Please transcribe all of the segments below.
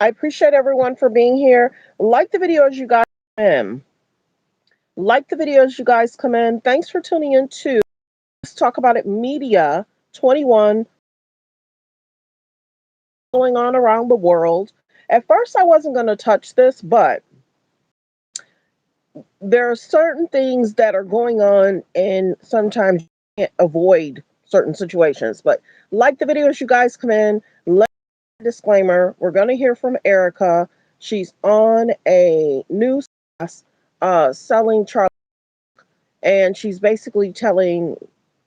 I appreciate everyone for being here. Like the video as you guys come in. Like the video as you guys come in. Thanks for tuning in to Let's Talk About It Media 21 going on around the world. At first, I wasn't going to touch this, but there are certain things that are going on, and sometimes you can't avoid certain situations. But like the video as you guys come in, disclaimer, we're going to hear from ERIKA. She's on a news class selling Charlie, and she's basically telling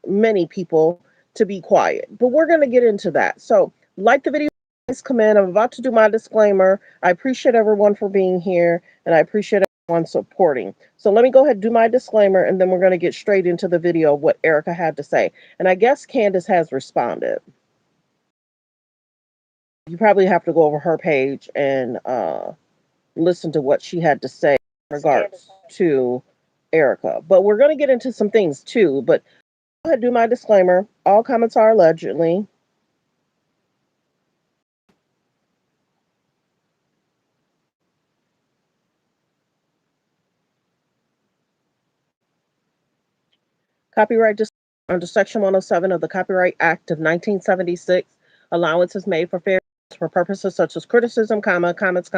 many people to be quiet. But we're going to get into that. So, like the video, guys come in. I'm about to do my disclaimer. I appreciate everyone for being here, and I appreciate everyone supporting. So let me go ahead and do my disclaimer, and then we're going to get straight into the video of what ERIKA had to say. And I guess Candace has responded. You probably have to go over her page and listen to what she had to say in regards to ERIKA. But we're going to get into some things too. But go ahead and do my disclaimer. All comments are allegedly. Copyright under Section 107 of the Copyright Act of 1976. Allowance is made for fair use for purposes such as criticism, comments,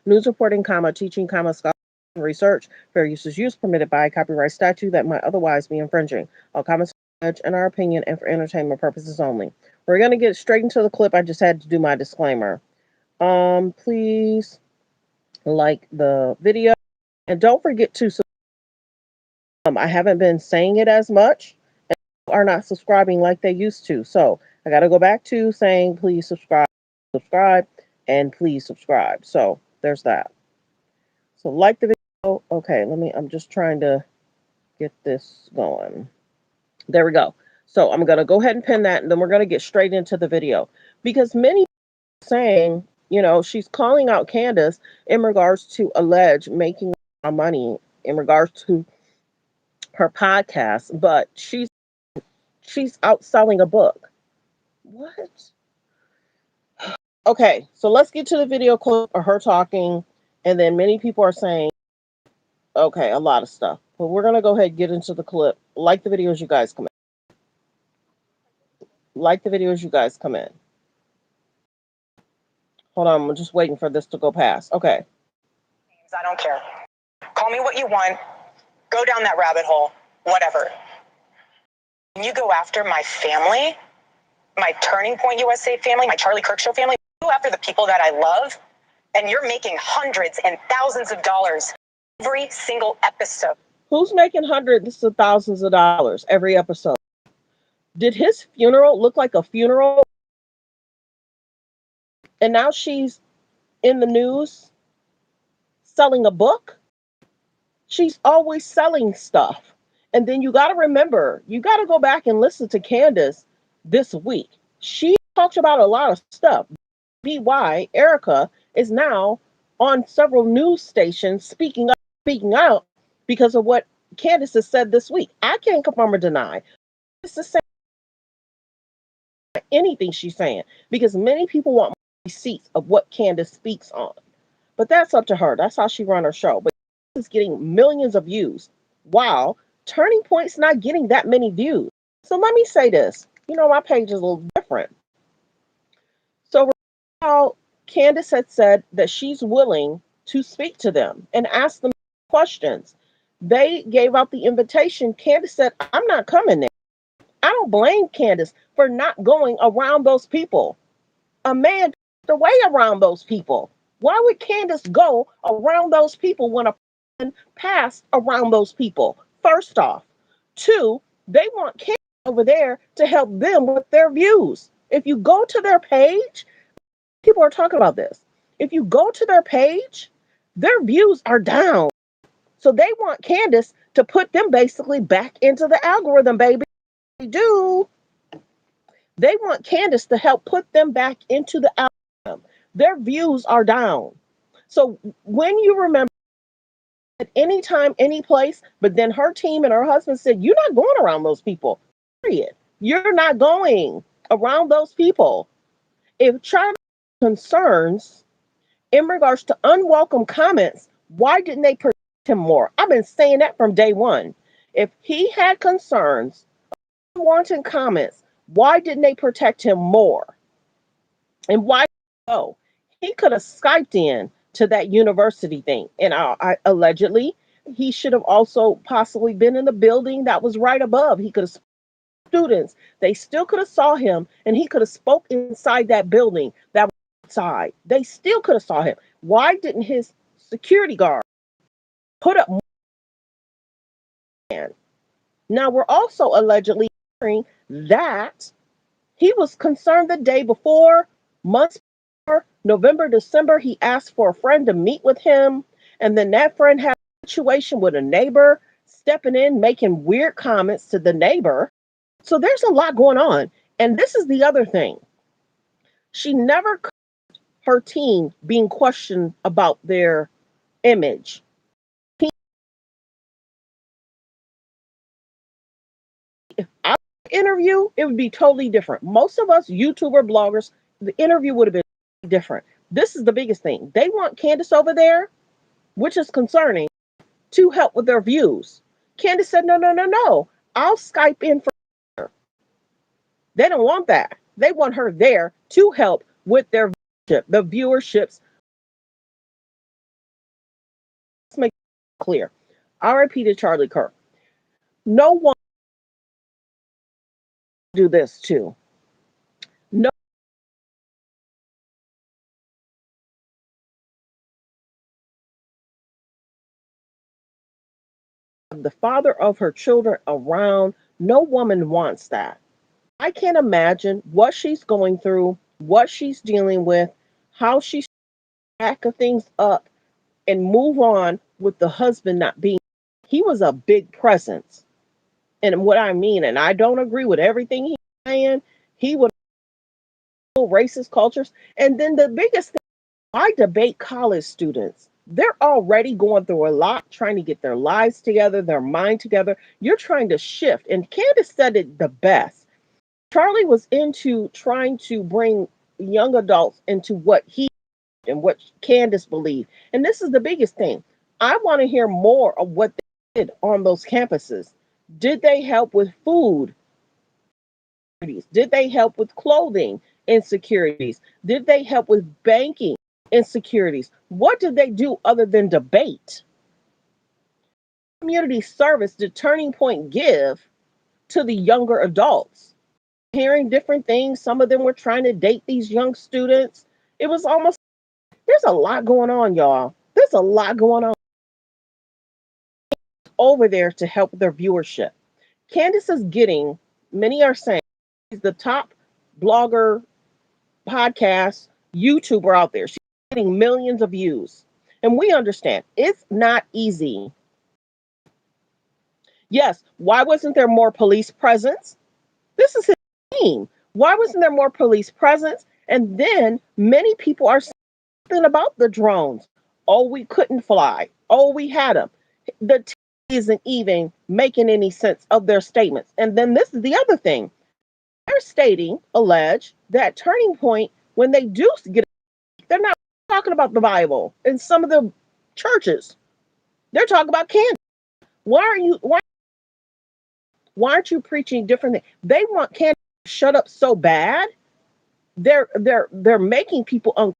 news reporting, teaching, scholarship, research. Fair use is use permitted by copyright statute that might otherwise be infringing. All comments are in our opinion and for entertainment purposes only. We're going to get straight into the clip. I just had to do my disclaimer. Please like the video and don't forget to subscribe. I haven't been saying it as much, and people are not subscribing like they used to. So I got to go back to saying please subscribe, and please subscribe. So there's that. So like the video. Okay, I'm just trying to get this going. There we go. So I'm going to go ahead and pin that, and then we're going to get straight into the video. Because many people are saying, she's calling out Candace in regards to alleged making money in regards to her podcast, but she's out selling a book. What? Okay, so let's get to the video clip of her talking, and then many people are saying, okay, a lot of stuff. But we're gonna go ahead and get into the clip. Like the video as you guys come in. Like the video as you guys come in. Hold on, I'm just waiting for this to go past. Okay. I don't care. Call me what you want. Go down that rabbit hole. Whatever. When you go after my family, my Turning Point USA family, my Charlie Kirk Show family, go after the people that I love, and you're making hundreds and thousands of dollars every single episode. Who's making hundreds of thousands of dollars every episode? Did his funeral look like a funeral? And now she's in the news selling a book? She's always selling stuff. And then you got to remember, you got to go back and listen to Candace this week. She talked about a lot of stuff. BY, ERIKA, is now on several news stations speaking out because of what Candace has said this week. I can't confirm or deny. It's the same anything she's saying because many people want receipts of what Candace speaks on. But that's up to her. That's how she run her show. But she's getting millions of views. Wow. Turning Point's not getting that many views. So let me say this. My page is a little different. So how Candace had said that she's willing to speak to them and ask them questions. They gave out the invitation. Candace said, I'm not coming there. I don't blame Candace for not going around those people. A man the way around those people. Why would Candace go around those people when a person passed around those people? First off. Two, they want Candace over there to help them with their views. If you go to their page, people are talking about this. If you go to their page, their views are down. So they want Candace to put them basically back into the algorithm, baby. They do. They want Candace to help put them back into the algorithm. Their views are down. So when you remember at any time, any place, but then her team and her husband said, you're not going around those people, period. You're not going around those people. If Charlie concerns, In regards to unwelcome comments, why didn't they protect him more? I've been saying that from day one. If he had concerns, unwanted comments, why didn't they protect him more? And why go? He could have Skyped in to that university thing. And I allegedly, he should have also possibly been in the building that was right above. He could have students. They still could have saw him, and he could have spoke inside that building that was outside. They still could have saw him. Why didn't his security guard put up more hands? Now we're also allegedly hearing that he was concerned the day before, months before, November, December, he asked for a friend to meet with him. And then that friend had a situation with a neighbor stepping in, making weird comments to the neighbor. So there's a lot going on. And this is the other thing. She never her team being questioned about their image. If I interview, it would be totally different. Most of us YouTuber bloggers, the interview would have been different. This is the biggest thing. They want Candace over there, which is concerning, to help with their views. Candace said, no, no, no, no. I'll Skype in for her. They don't want that. They want her there to help with their viewership, the viewerships. Let's make it clear. RIP to Charlie Kirk. No one do this too. No, the father of her children around. No woman wants that. I can't imagine what she's going through, what she's dealing with, how she's back of things up and move on with the husband not being. He was a big presence. And what I mean, and I don't agree with everything he's saying, he would racist cultures. And then the biggest thing, I debate college students. They're already going through a lot, trying to get their lives together, their mind together. You're trying to shift. And Candace said it the best. Charlie was into trying to bring young adults into what he and what Candace believed. And this is the biggest thing. I want to hear more of what they did on those campuses. Did they help with food? Did they help with clothing insecurities? Did they help with banking insecurities? What did they do other than debate? Community service did Turning Point give to the younger adults? Hearing different things. Some of them were trying to date these young students. It was almost, there's a lot going on, y'all. There's a lot going on over there to help their viewership. Candace is getting, many are saying, she's the top blogger, podcast, YouTuber out there. She's getting millions of views. And we understand it's not easy. Yes, why wasn't there more police presence? This is his team. Why wasn't there more police presence? And then many people are saying about the drones. Oh, we couldn't fly. Oh, we had them. The team isn't even making any sense of their statements. And then this is the other thing. They're stating, allege, that Turning Point, when they do get, they're not talking about the Bible in some of the churches. They're talking about Candace. Why aren't you preaching different things? They want Candace to shut up so bad. They're making people uncomfortable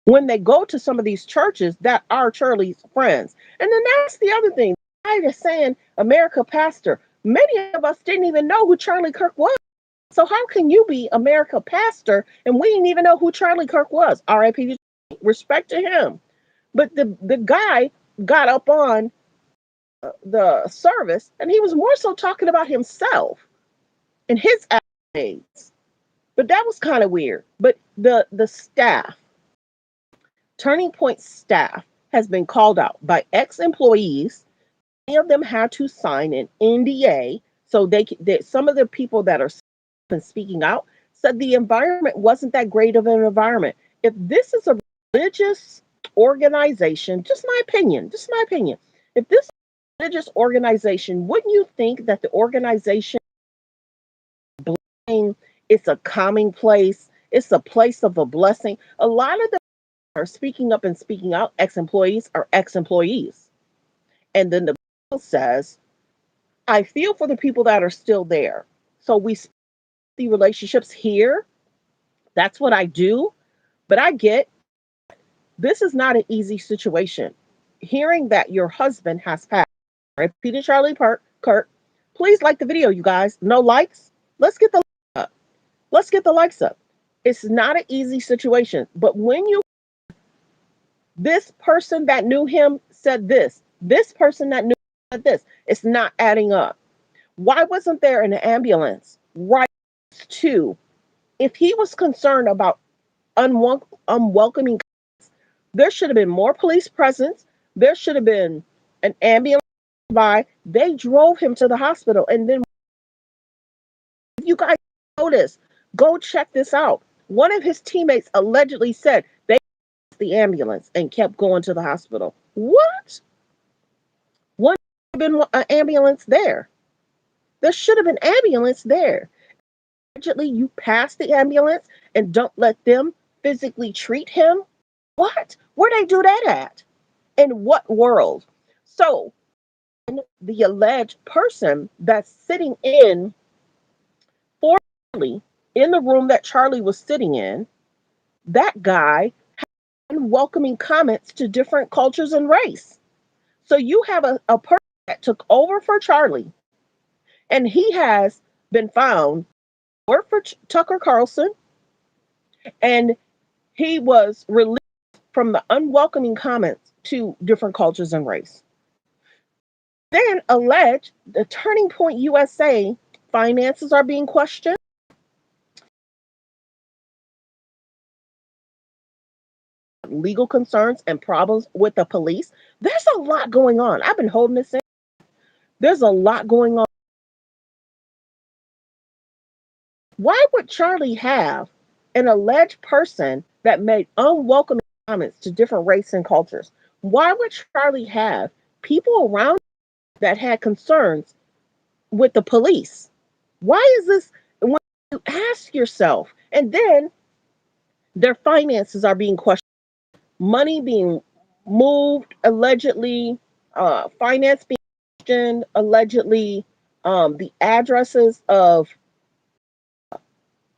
when they go to some of these churches that are Charlie's friends. And then that's the other thing. I was saying America pastor. Many of us didn't even know who Charlie Kirk was. So how can you be America pastor and we didn't even know who Charlie Kirk was? R.I.P. Respect to him. But the guy got up on the service and he was more so talking about himself and his accolades. But that was kind of weird. But the staff, Turning Point staff, has been called out by ex-employees. Many of them had to sign an NDA so some of the people that are speaking out said the environment wasn't that great of an environment. If this is a religious organization, just my opinion, if this is a religious organization, wouldn't you think that the organization, it's a calming place, it's a place of a blessing? A lot of the are speaking up and speaking out, ex-employees are ex-employees. And then the bill says, I feel for the people that are still there. So we the relationships here. That's what I do. But I get this is not an easy situation. Hearing that your husband has passed, right? Peter Charlie Kirk, please like the video, you guys. No likes? Let's get the likes up. Let's get the likes up. It's not an easy situation. But when you, this person that knew him said this person that knew him said this, it's not adding up. Why wasn't there an ambulance right to, if he was concerned about unwelcoming, there should have been more police presence. There should have been an ambulance by. They drove him to the hospital. And then, if you guys notice, go check this out. One of his teammates allegedly said they the ambulance and kept going to the hospital. What? What should have been an ambulance there? There should have been ambulance there. Allegedly, you pass the ambulance and don't let them physically treat him. What? Where they do that at? In what world? So, the alleged person that's sitting in for Charlie, in the room that Charlie was sitting in, that guy had unwelcoming comments to different cultures and race. So you have a person that took over for Charlie, and he has been found work for Tucker Carlson, and he was released from the unwelcoming comments to different cultures and race. Then alleged the Turning Point USA finances are being questioned. Legal concerns and problems with the police. There's a lot going on. I've been holding this in. There's a lot going on. Why would Charlie have an alleged person that made unwelcoming comments to different races and cultures? Why would Charlie have people around that had concerns with the police? Why is this? When you ask yourself, and then their finances are being questioned, money being moved, allegedly, finance being questioned, allegedly, the addresses of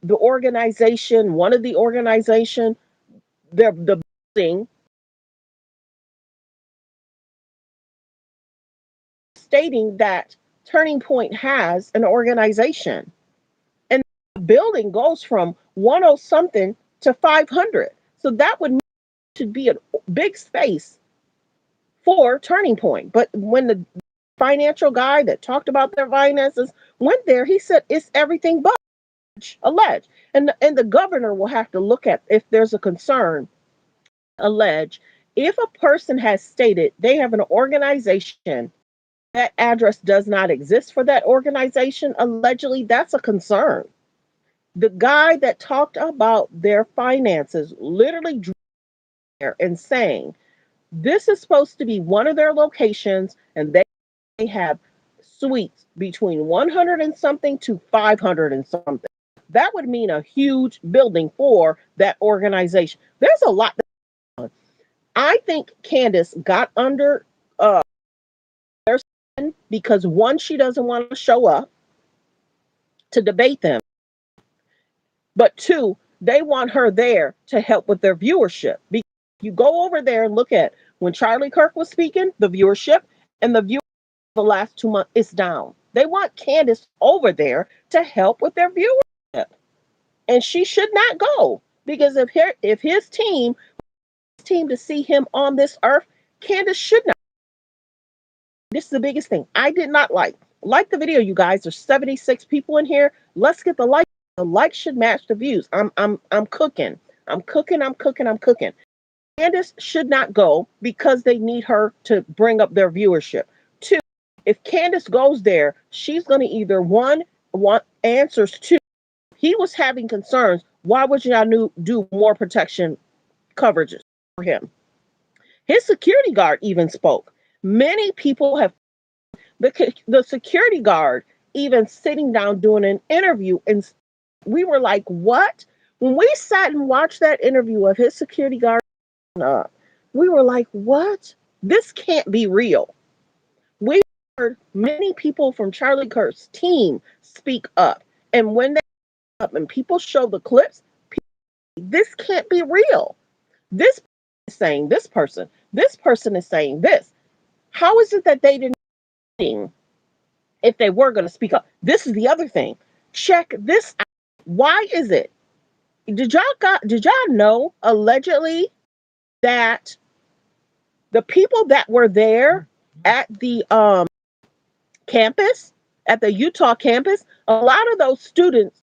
the organization, one of the organization, the building stating that Turning Point has an organization. And the building goes from 10 something to 500. So that would should be a big space for Turning Point. But when the financial guy that talked about their finances went there, he said it's everything but alleged. And the governor will have to look at if there's a concern alleged. If a person has stated they have an organization, that address does not exist for that organization, allegedly, that's a concern. The guy that talked about their finances literally drew there and saying, this is supposed to be one of their locations, and they have suites between 100 and something to 500 and something. That would mean a huge building for that organization. There's a lot. I think Candace got under their skin because one, she doesn't want to show up to debate them, but two, they want her there to help with their viewership. Because you go over there and look at when Charlie Kirk was speaking, the viewership and the viewership the last 2 months is down. They want Candace over there to help with their viewership, and she should not go because if his team to see him on this earth, Candace should not. This is the biggest thing I did not like the video, you guys. There's 76 people in here. Let's get the like. The likes should match the views. I'm cooking. I'm cooking. Candace should not go because they need her to bring up their viewership. Two, if Candace goes there, she's going to either one, want answers. Two, he was having concerns. Why would y'all do more protection coverages for him? His security guard even spoke. Many people have the security guard even sitting down doing an interview, and we were like, what? When we sat and watched that interview of his security guard up. We were like, what? This can't be real. We heard many people from Charlie Kirk's team speak up. And when they up and people show the clips, this can't be real. This is saying this person is saying this. How is it that they didn't if they were going to speak up? This is the other thing. Check this out. Why is it? Did y'all know allegedly that the people that were there at the campus, at the Utah campus, a lot of those students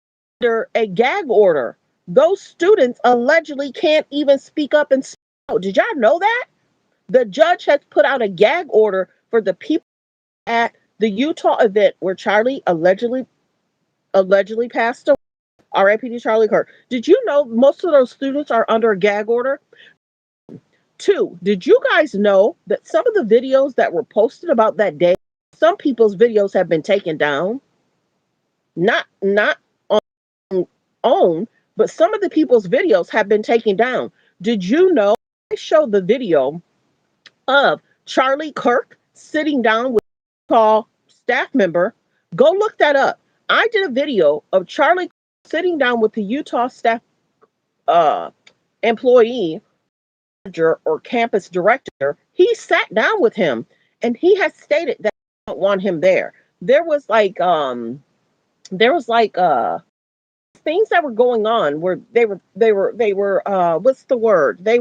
under a gag order. Those students allegedly can't even speak up and speak out. Did y'all know that? The judge has put out a gag order for the people at the Utah event where Charlie allegedly passed away. R.I.P. Charlie Kirk. Did you know most of those students are under a gag order? Two, did you guys know that some of the videos that were posted about that day, some people's videos have been taken down? Not on own, but some of the people's videos have been taken down. Did you know I showed the video of Charlie Kirk sitting down with a Utah staff member? Go look that up. I did a video of Charlie sitting down with the Utah staff employee or campus director. He sat down with him and he has stated that they don't want him there. There was like things that were going on where they were what's the word? They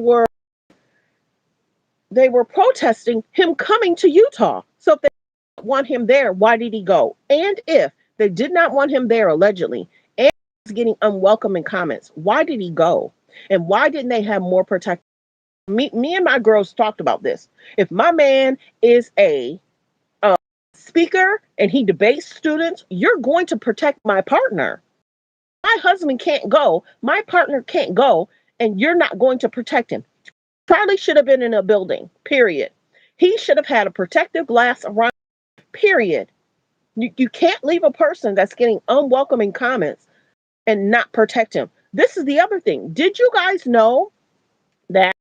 were protesting him coming to Utah. So if they didn't want him there, why did he go? And if they did not want him there allegedly, and he was getting unwelcoming comments, why did he go? And why didn't they have more protection? Me and my girls talked about this. If my man is a speaker and he debates students, you're going to protect my partner. My husband can't go, my partner can't go, and you're not going to protect him. Charlie should have been in a building, period. He should have had a protective glass around, period. You can't leave a person that's getting unwelcoming comments and not protect him. This is the other thing. Did you guys know that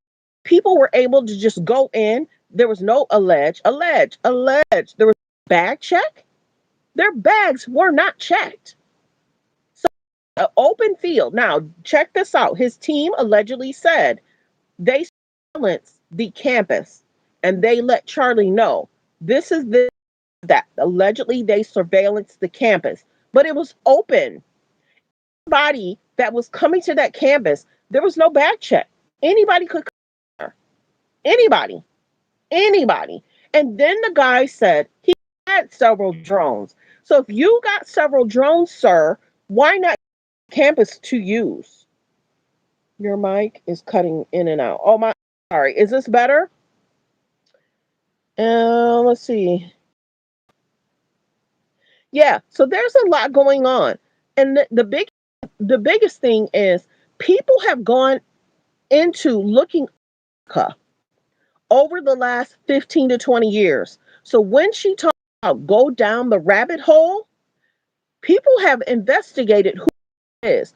people were able to just go in? There was no alleged. There was a bag check. Their bags were not checked. So, an open field. Now, check this out. His team allegedly said they surveillance the campus and they let Charlie know this is that. Allegedly, they surveillance the campus, but it was open. Anybody that was coming to that campus, there was no bag check. Anybody could come there. Anybody. And then the guy said he had several drones. So if you got several drones, sir, why not campus to use? Your mic is cutting in and out. Oh my, sorry. Is this better? Let's see. Yeah, so there's a lot going on. And the biggest thing is people have gone into looking over the last 15 to 20 years. So when she talks about go down the rabbit hole, people have investigated who it is.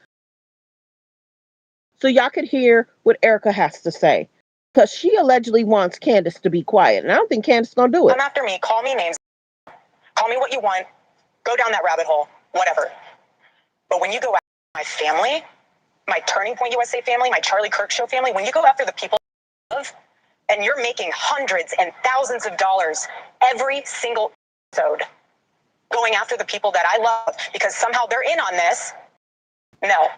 So y'all could hear what ERIKA has to say. Because she allegedly wants Candace to be quiet. And I don't think Candace is going to do it. Come after me. Call me names. Call me what you want. Go down that rabbit hole. Whatever. But when you go after my family, my Turning Point USA family, my Charlie Kirk Show family, when you go after the people I love, and you're making hundreds and thousands of dollars every single episode, going after the people that I love because somehow they're in on this, no.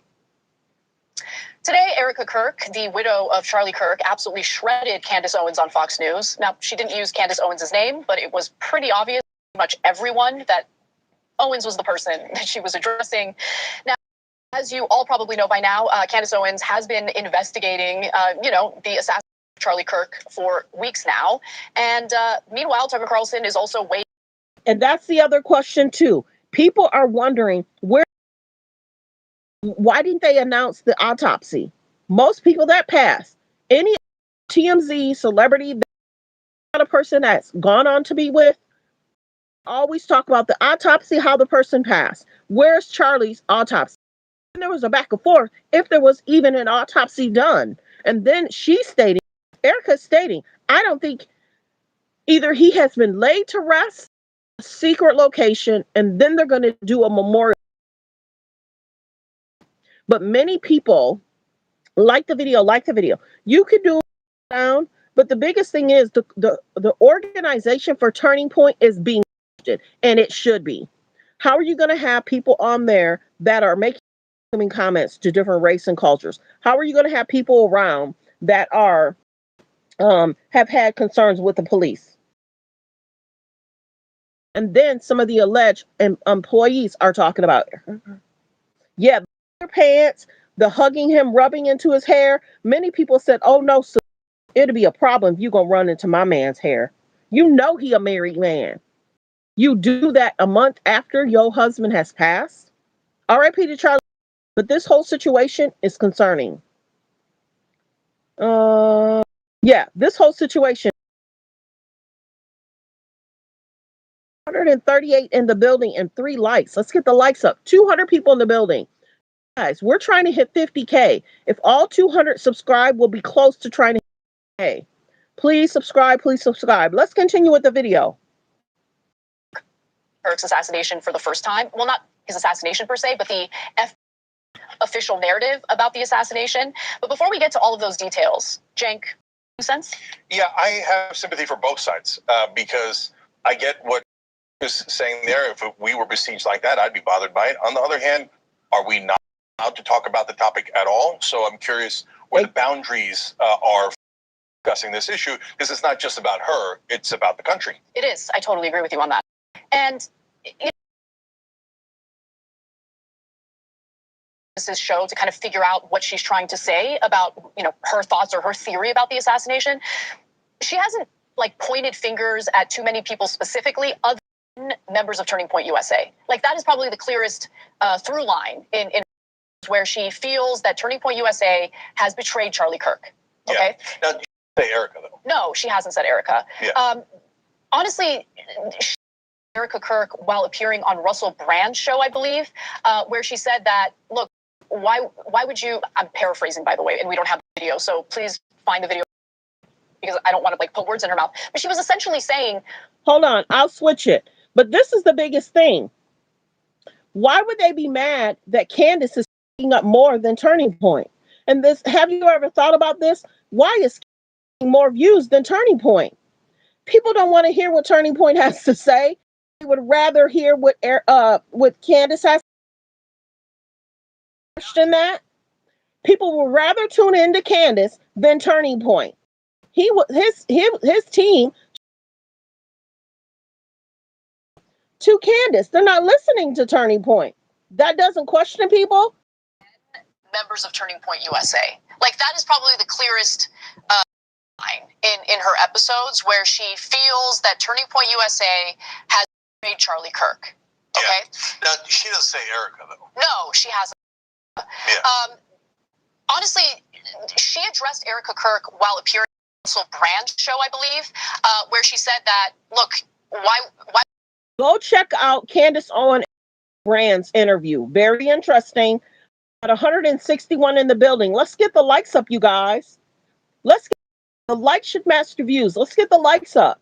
Today, ERIKA KIRK, the widow of Charlie Kirk, absolutely shredded Candace Owens on Fox News. Now, she didn't use Candace Owens' name, but it was pretty obvious to pretty much everyone that Owens was the person that she was addressing. Now, as you all probably know by now, Candace Owens has been investigating, the assassination of Charlie Kirk for weeks now. And meanwhile, Tucker Carlson is also waiting. And that's the other question, too. People are wondering why didn't they announce the autopsy? Most people that pass, any TMZ celebrity, a person that's gone on to be with, always talk about the autopsy, how the person passed. Where's Charlie's autopsy? And there was a back and forth if there was even an autopsy done. And then she stated ERIKA's stating, I don't think either he has been laid to rest, a secret location, and then they're going to do a memorial. But many people like the video. You could do it down, but the biggest thing is the organization for Turning Point is being lifted, and it should be. How are you going to have people on there that are making comments to different race and cultures? How are you going to have people around that are have had concerns with the police? And then some of the alleged employees are talking about, yeah, their pants, the hugging him, rubbing into his hair. Many people said, oh no, so it'll be a problem if you're going to run into my man's hair. You know he a married man. You do that a month after your husband has passed. R.I.P. to Charlie. But this whole situation is concerning. This whole situation. 138 in the building and 3 likes. Let's get the likes up. 200 people in the building. Guys, we're trying to hit 50K. If all 200 subscribe, we'll be close to trying to hit 50K. Please subscribe. Let's continue with the video. KIRK's assassination for the first time. Well, not his assassination per se, but the official narrative about the assassination. But before we get to all of those details, Cenk, 2 cents? Yeah, I have sympathy for both sides because I get what he was saying there. If we were besieged like that, I'd be bothered by it. On the other hand, are we not allowed to talk about the topic at all? So I'm curious where the boundaries are discussing this issue, because it's not just about her, it's about the country. It is. I totally agree with you on that. And this show to kind of figure out what she's trying to say about, her thoughts or her theory about the assassination. She hasn't pointed fingers at too many people specifically, other than members of Turning Point USA. That is probably the clearest through line in where she feels that Turning Point USA has betrayed Charlie Kirk. Okay. Yeah. Now, you say ERIKA though. No, she hasn't said ERIKA. Yeah. Honestly, ERIKA KIRK while appearing on Russell Brand's show, I believe, where she said that, look, why would you, I'm paraphrasing, by the way, and we don't have the video, so please find the video because I don't want to put words in her mouth. But she was essentially saying, hold on, I'll switch it. But this is the biggest thing. Why would they be mad that Candace is picking up more than Turning Point? And this, have you ever thought about this? Why is getting more views than Turning Point? People don't want to hear what Turning Point has to say. They would rather hear what Candace has than that. People would rather tune into Candace than Turning Point. His team to Candace. They're not listening to Turning Point. That doesn't question people. Members of Turning Point USA. That is probably the clearest line in her episodes where she feels that Turning Point USA has made Charlie Kirk. Okay. Yeah. Now she doesn't say ERIKA though. No, she hasn't. Yeah. Honestly, she addressed ERIKA KIRK while appearing on Russell Brand's show, I believe, where she said that, look, why? Go check out Candace Owen Brand's interview. Very interesting. Got 161 in the building. Let's get the likes up, you guys. The likes should match the views. Let's get the likes up.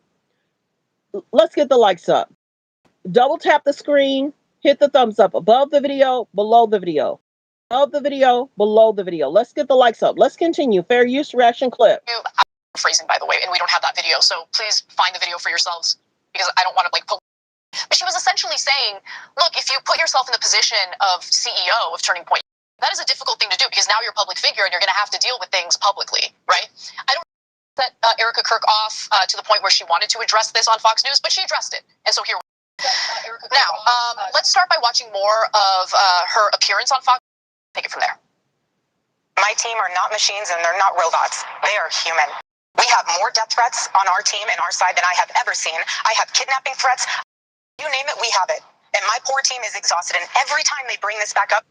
Double tap the screen. Hit the thumbs up above the video, below the video. Above the video, below the video. Let's get the likes up. Let's continue. Fair use reaction clip. I'm phrasing, by the way, and we don't have that video, so please find the video for yourselves because I don't want to put. But she was essentially saying, look, if you put yourself in the position of CEO of Turning Point, that is a difficult thing to do because now you're a public figure and you're going to have to deal with things publicly, right? I don't set ERIKA KIRK off to the point where she wanted to address this on Fox News, but she addressed it, and so here we are. Now, let's start by watching more of her appearance on Fox. Take it from there. My team are not machines and they're not robots. They are human. We have more death threats on our team and our side than I have ever seen. I have kidnapping threats. You name it, we have it. And my poor team is exhausted. And every time they bring this back up.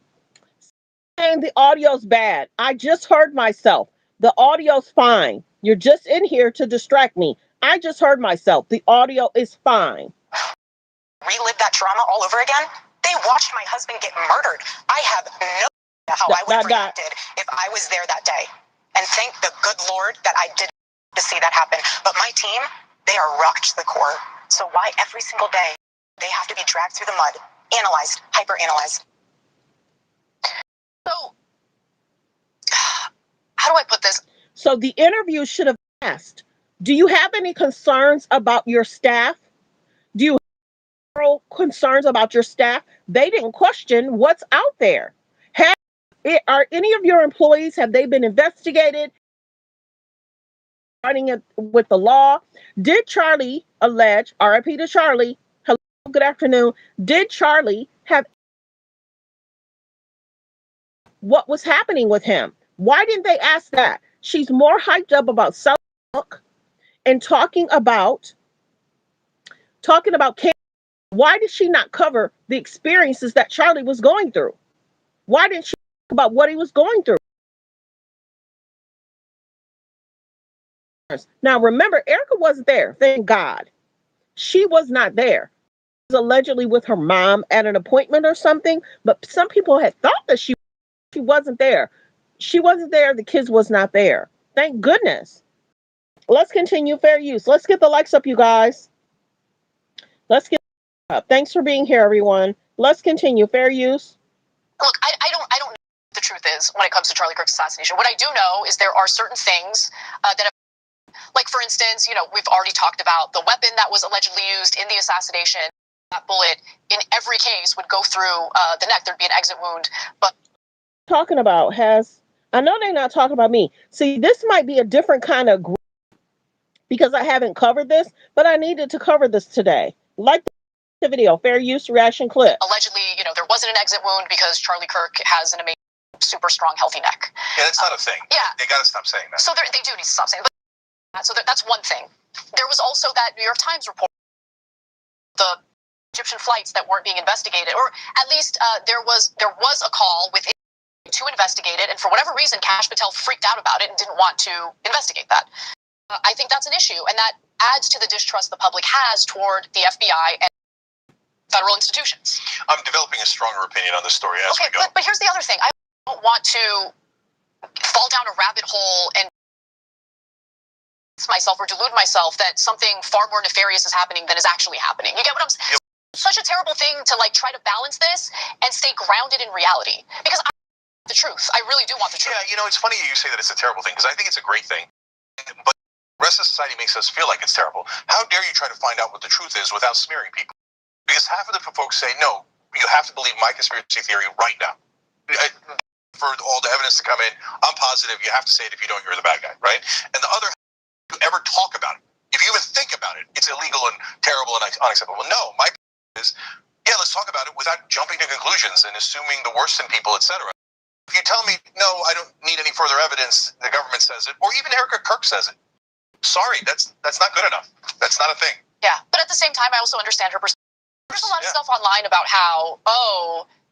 And the audio's bad. I just heard myself. The audio's fine. You're just in here to distract me. I just heard myself. The audio is fine. Relive that trauma all over again? They watched my husband get murdered. I have no idea how I would have reacted if I was there that day. And thank the good Lord that I did. to see that happen. But my team, they are rocked to the core. So why every single day they have to be dragged through the mud, analyzed, hyper-analyzed? So, how do I put this? So the interview should have asked, do you have any concerns about your staff? Do you have concerns about your staff? They didn't question what's out there. Are any of your employees, have they been investigated? Running it with the law? Did Charlie allege, RIP to Charlie, hello, good afternoon, did Charlie have what was happening with him? Why didn't they ask that? She's more hyped up about self-book and talking about cancer. Why did she not cover the experiences that Charlie was going through? Why didn't she talk about what he was going through? Now, remember, ERIKA wasn't there. Thank God. She was not there. She was allegedly with her mom at an appointment or something, but some people had thought that she wasn't there. She wasn't there. The kids was not there. Thank goodness. Let's continue fair use. Let's get the likes up, you guys. Let's get up. Thanks for being here, everyone. Let's continue fair use. Look, I don't know what the truth is when it comes to Charlie Kirk's assassination. What I do know is there are certain things that have, like, for instance, we've already talked about the weapon that was allegedly used in the assassination. That bullet, in every case, would go through the neck. There'd be an exit wound. But talking about I know they're not talking about me. See, this might be a different kind of group because I haven't covered this, but I needed to cover this today. Like the video, fair use reaction clip. Allegedly, there wasn't an exit wound because Charlie Kirk has an amazing, super strong, healthy neck. Yeah, that's not a thing. Yeah. They got to stop saying that. So they do need to stop saying that. So that's one thing. There was also that New York Times report, the Egyptian flights that weren't being investigated, or at least there was a call with to investigate it, and for whatever reason, Kash Patel freaked out about it and didn't want to investigate that. I think that's an issue, and that adds to the distrust the public has toward the FBI and federal institutions. I'm developing a stronger opinion on this story as we go. But here's the other thing. I don't want to fall down a rabbit hole and myself or delude myself that something far more nefarious is happening than is actually happening. You get what I'm saying? Yep. It's such a terrible thing to try to balance this and stay grounded in reality, because I want the truth. I really do want the truth. Yeah, it's funny you say that it's a terrible thing, because I think it's a great thing, but the rest of society makes us feel like it's terrible. How dare you try to find out what the truth is without smearing people? Because half of the folks say, no, you have to believe my conspiracy theory right now. For all the evidence to come in, I'm positive you have to say it. If you don't, you're the bad guy, right? And the other, you ever talk about it, if you even think about it, it's illegal and terrible and unacceptable. No, my is, yeah, let's talk about it without jumping to conclusions and assuming the worst in people, etc. If you tell me, no, I don't need any further evidence, the government says it, or even ERIKA KIRK says it, sorry, that's not good enough. That's not a thing. Yeah, but at the same time, I also understand her perspective. There's a lot of stuff online about how,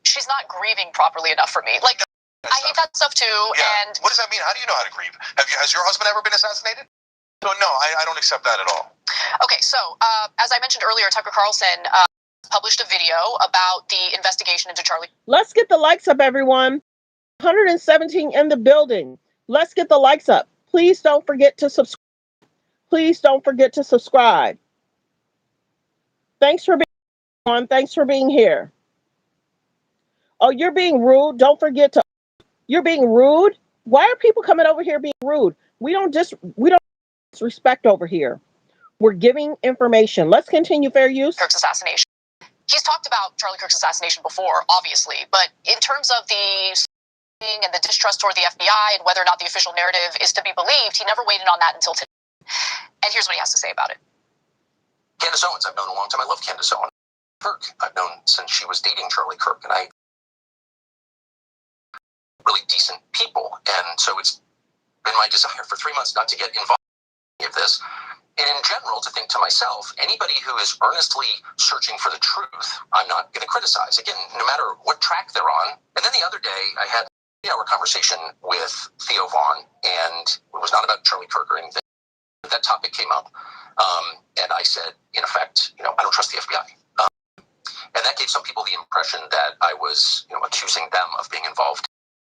she's not grieving properly enough for me. Like, I hate that stuff too. Yeah. And what does that mean? How do you know how to grieve? Has your husband ever been assassinated? No, I don't accept that at all. Okay, so as I mentioned earlier, Tucker Carlson published a video about the investigation into Charlie. Let's get the likes up, everyone. 117 in the building. Let's get the likes up. Please don't forget to subscribe. Please don't forget to subscribe. Thanks for being on. Thanks for being here. Oh, you're being rude. Don't forget to. You're being rude. Why are people coming over here being rude? We don't disrespect over here. We're giving information. Let's continue fair use. Kirk's assassination. He's talked about Charlie Kirk's assassination before, obviously, but in terms of the and the distrust toward the FBI and whether or not the official narrative is to be believed, he never weighed in on that until today. And here's what he has to say about it. Candace Owens, I've known a long time. I love Candace Owens. Kirk, I've known since she was dating Charlie Kirk, and I really decent people. And so it's been my desire for 3 months not to get involved in any of this. And in general, to think to myself, anybody who is earnestly searching for the truth, I'm not going to criticize. Again, no matter what track they're on. And then the other day, I had a 3-hour conversation with Theo Vaughn, and it was not about Charlie Kirk or anything. That topic came up, and I said, in effect, I don't trust the FBI. And that gave some people the impression that I was, accusing them of being involved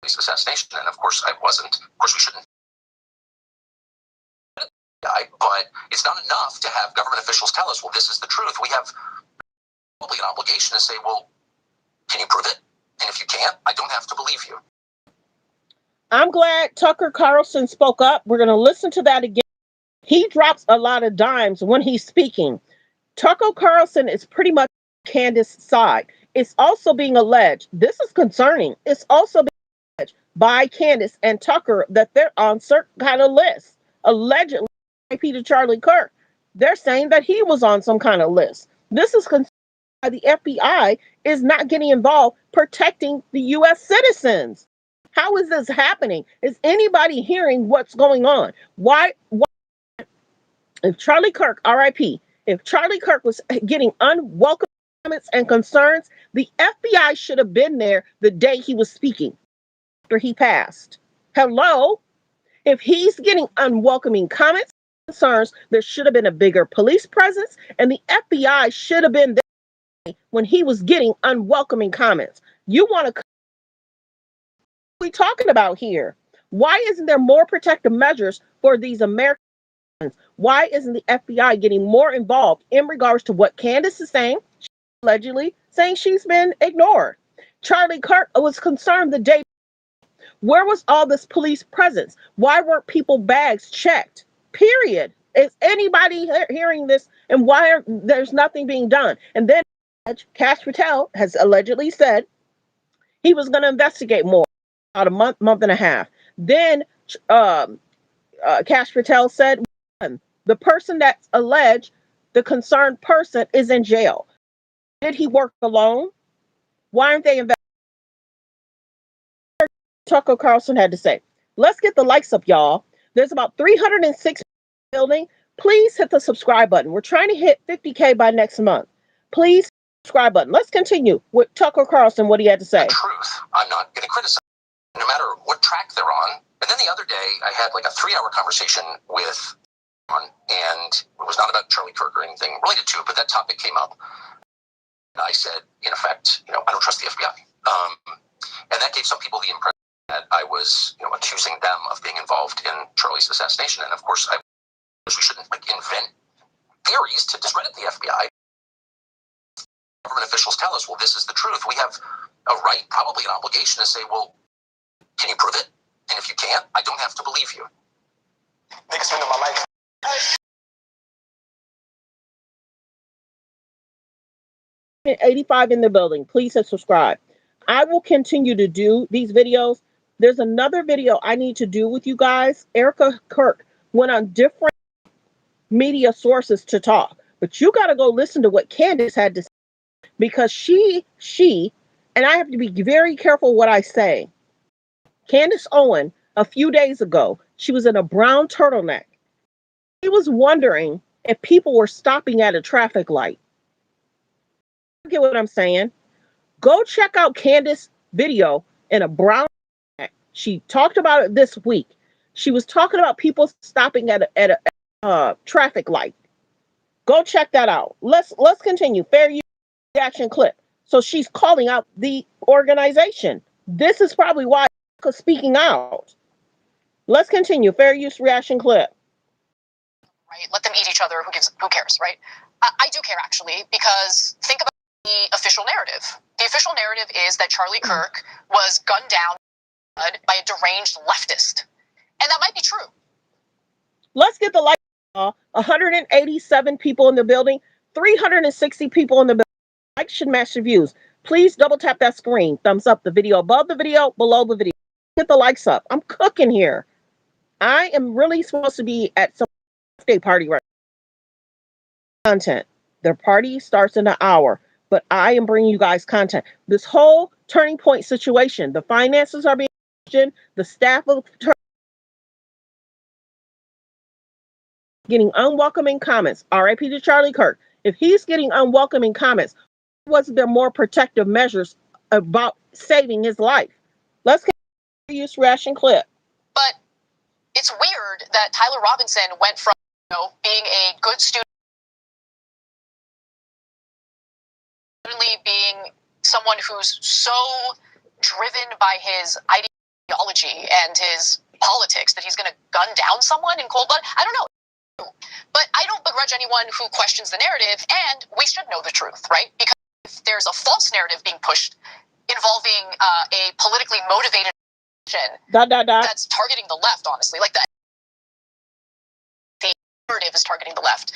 in this assassination. And of course, I wasn't. Of course, we shouldn't. FBI, but it's not enough to have government officials tell us, well, this is the truth. We have probably an obligation to say, well, can you prove it? And if you can't, I don't have to believe you. I'm glad Tucker Carlson spoke up. We're going to listen to that again. He drops a lot of dimes when he's speaking. Tucker Carlson is pretty much Candace's side. It's also being alleged, this is concerning, it's also being alleged by Candace and Tucker that they're on certain kind of list. Allegedly, to Charlie Kirk, they're saying that he was on some kind of list. This is concerning why the FBI is not getting involved protecting the U.S. citizens. How is this happening? Is anybody hearing what's going on? Why if Charlie Kirk, RIP, if Charlie Kirk was getting unwelcome comments and concerns, the FBI should have been there the day he was speaking after he passed. Hello? If he's getting unwelcoming comments and concerns, there should have been a bigger police presence, and the FBI should have been there when he was getting unwelcoming comments. You want to... What are we talking about here? Why isn't there more protective measures for these Americans? Why isn't the FBI getting more involved in regards to what Candace is saying? She's allegedly saying she's been ignored. Charlie Kirk was concerned the day. Where was all this police presence? Why weren't people's bags checked? Period. Is anybody hearing this? And why there's nothing being done? And then Kash Patel has allegedly said he was going to investigate more. About a month and a half. Then Kash Patel said, the person that's alleged, the concerned person, is in jail. Did he work alone? Why aren't they investigating? Tucker Carlson had to say. Let's get the likes up, y'all. There's about 306 building. Please hit the subscribe button. We're trying to hit 50K by next month. Please hit the subscribe button. Let's continue with Tucker Carlson, what he had to say. The truth. I'm not going to criticize, no matter what track they're on. And then the other day, I had like a 3-hour conversation with and it was not about Charlie Kirk or anything related to it, but that topic came up. And I said, in effect, I don't trust the FBI. And that gave some people the impression that I was, accusing them of being involved in Charlie's assassination. And of course, we shouldn't invent theories to discredit the FBI. Government officials tell us, well, this is the truth. We have a right, probably an obligation to say, well, can you prove it? And if you can't, I don't have to believe you. Biggest win of my life. 85 in the building. Please hit subscribe. I will continue to do these videos. There's another video I need to do with you guys. ERIKA KIRK went on different media sources to talk, but you got to go listen to what Candace had to say, because she, and I have to be very careful what I say. Candace Owen, a few days ago, she was in a brown turtleneck. She was wondering if people were stopping at a traffic light. You get what I'm saying? Go check out Candace's video in a brown turtleneck. She talked about it this week. She was talking about people stopping at a traffic light. Go check that out. Let's continue. Fair use reaction clip. So she's calling out the organization. This is probably why she's speaking out. Let's continue. Fair use reaction clip. Right? Let them eat each other. Who cares, right? I do care, actually, because think about the official narrative. The official narrative is that Charlie Kirk was gunned down by a deranged leftist. And that might be true. Let's get the light. 187 people in the building, 360 people in the building. Likes should match the views. Please double tap that screen. Thumbs up the video above the video, below the video. Get the likes up. I'm cooking here. I am really supposed to be at some birthday party right now. Content. Their party starts in an hour, but I am bringing you guys content. This whole turning point situation, the finances are being questioned, the staff of getting unwelcoming comments. RIP to Charlie Kirk. If he's getting unwelcoming comments, was there more protective measures about saving his life? Let's get use reaction clip. But it's weird that Tyler Robinson went from being a good student, suddenly being someone who's so driven by his ideology and his politics that he's going to gun down someone in cold blood. I don't know. judge anyone who questions the narrative, and we should know the truth, right? Because if there's a false narrative being pushed involving a politically motivated that's targeting the left, honestly, like the narrative is targeting the left,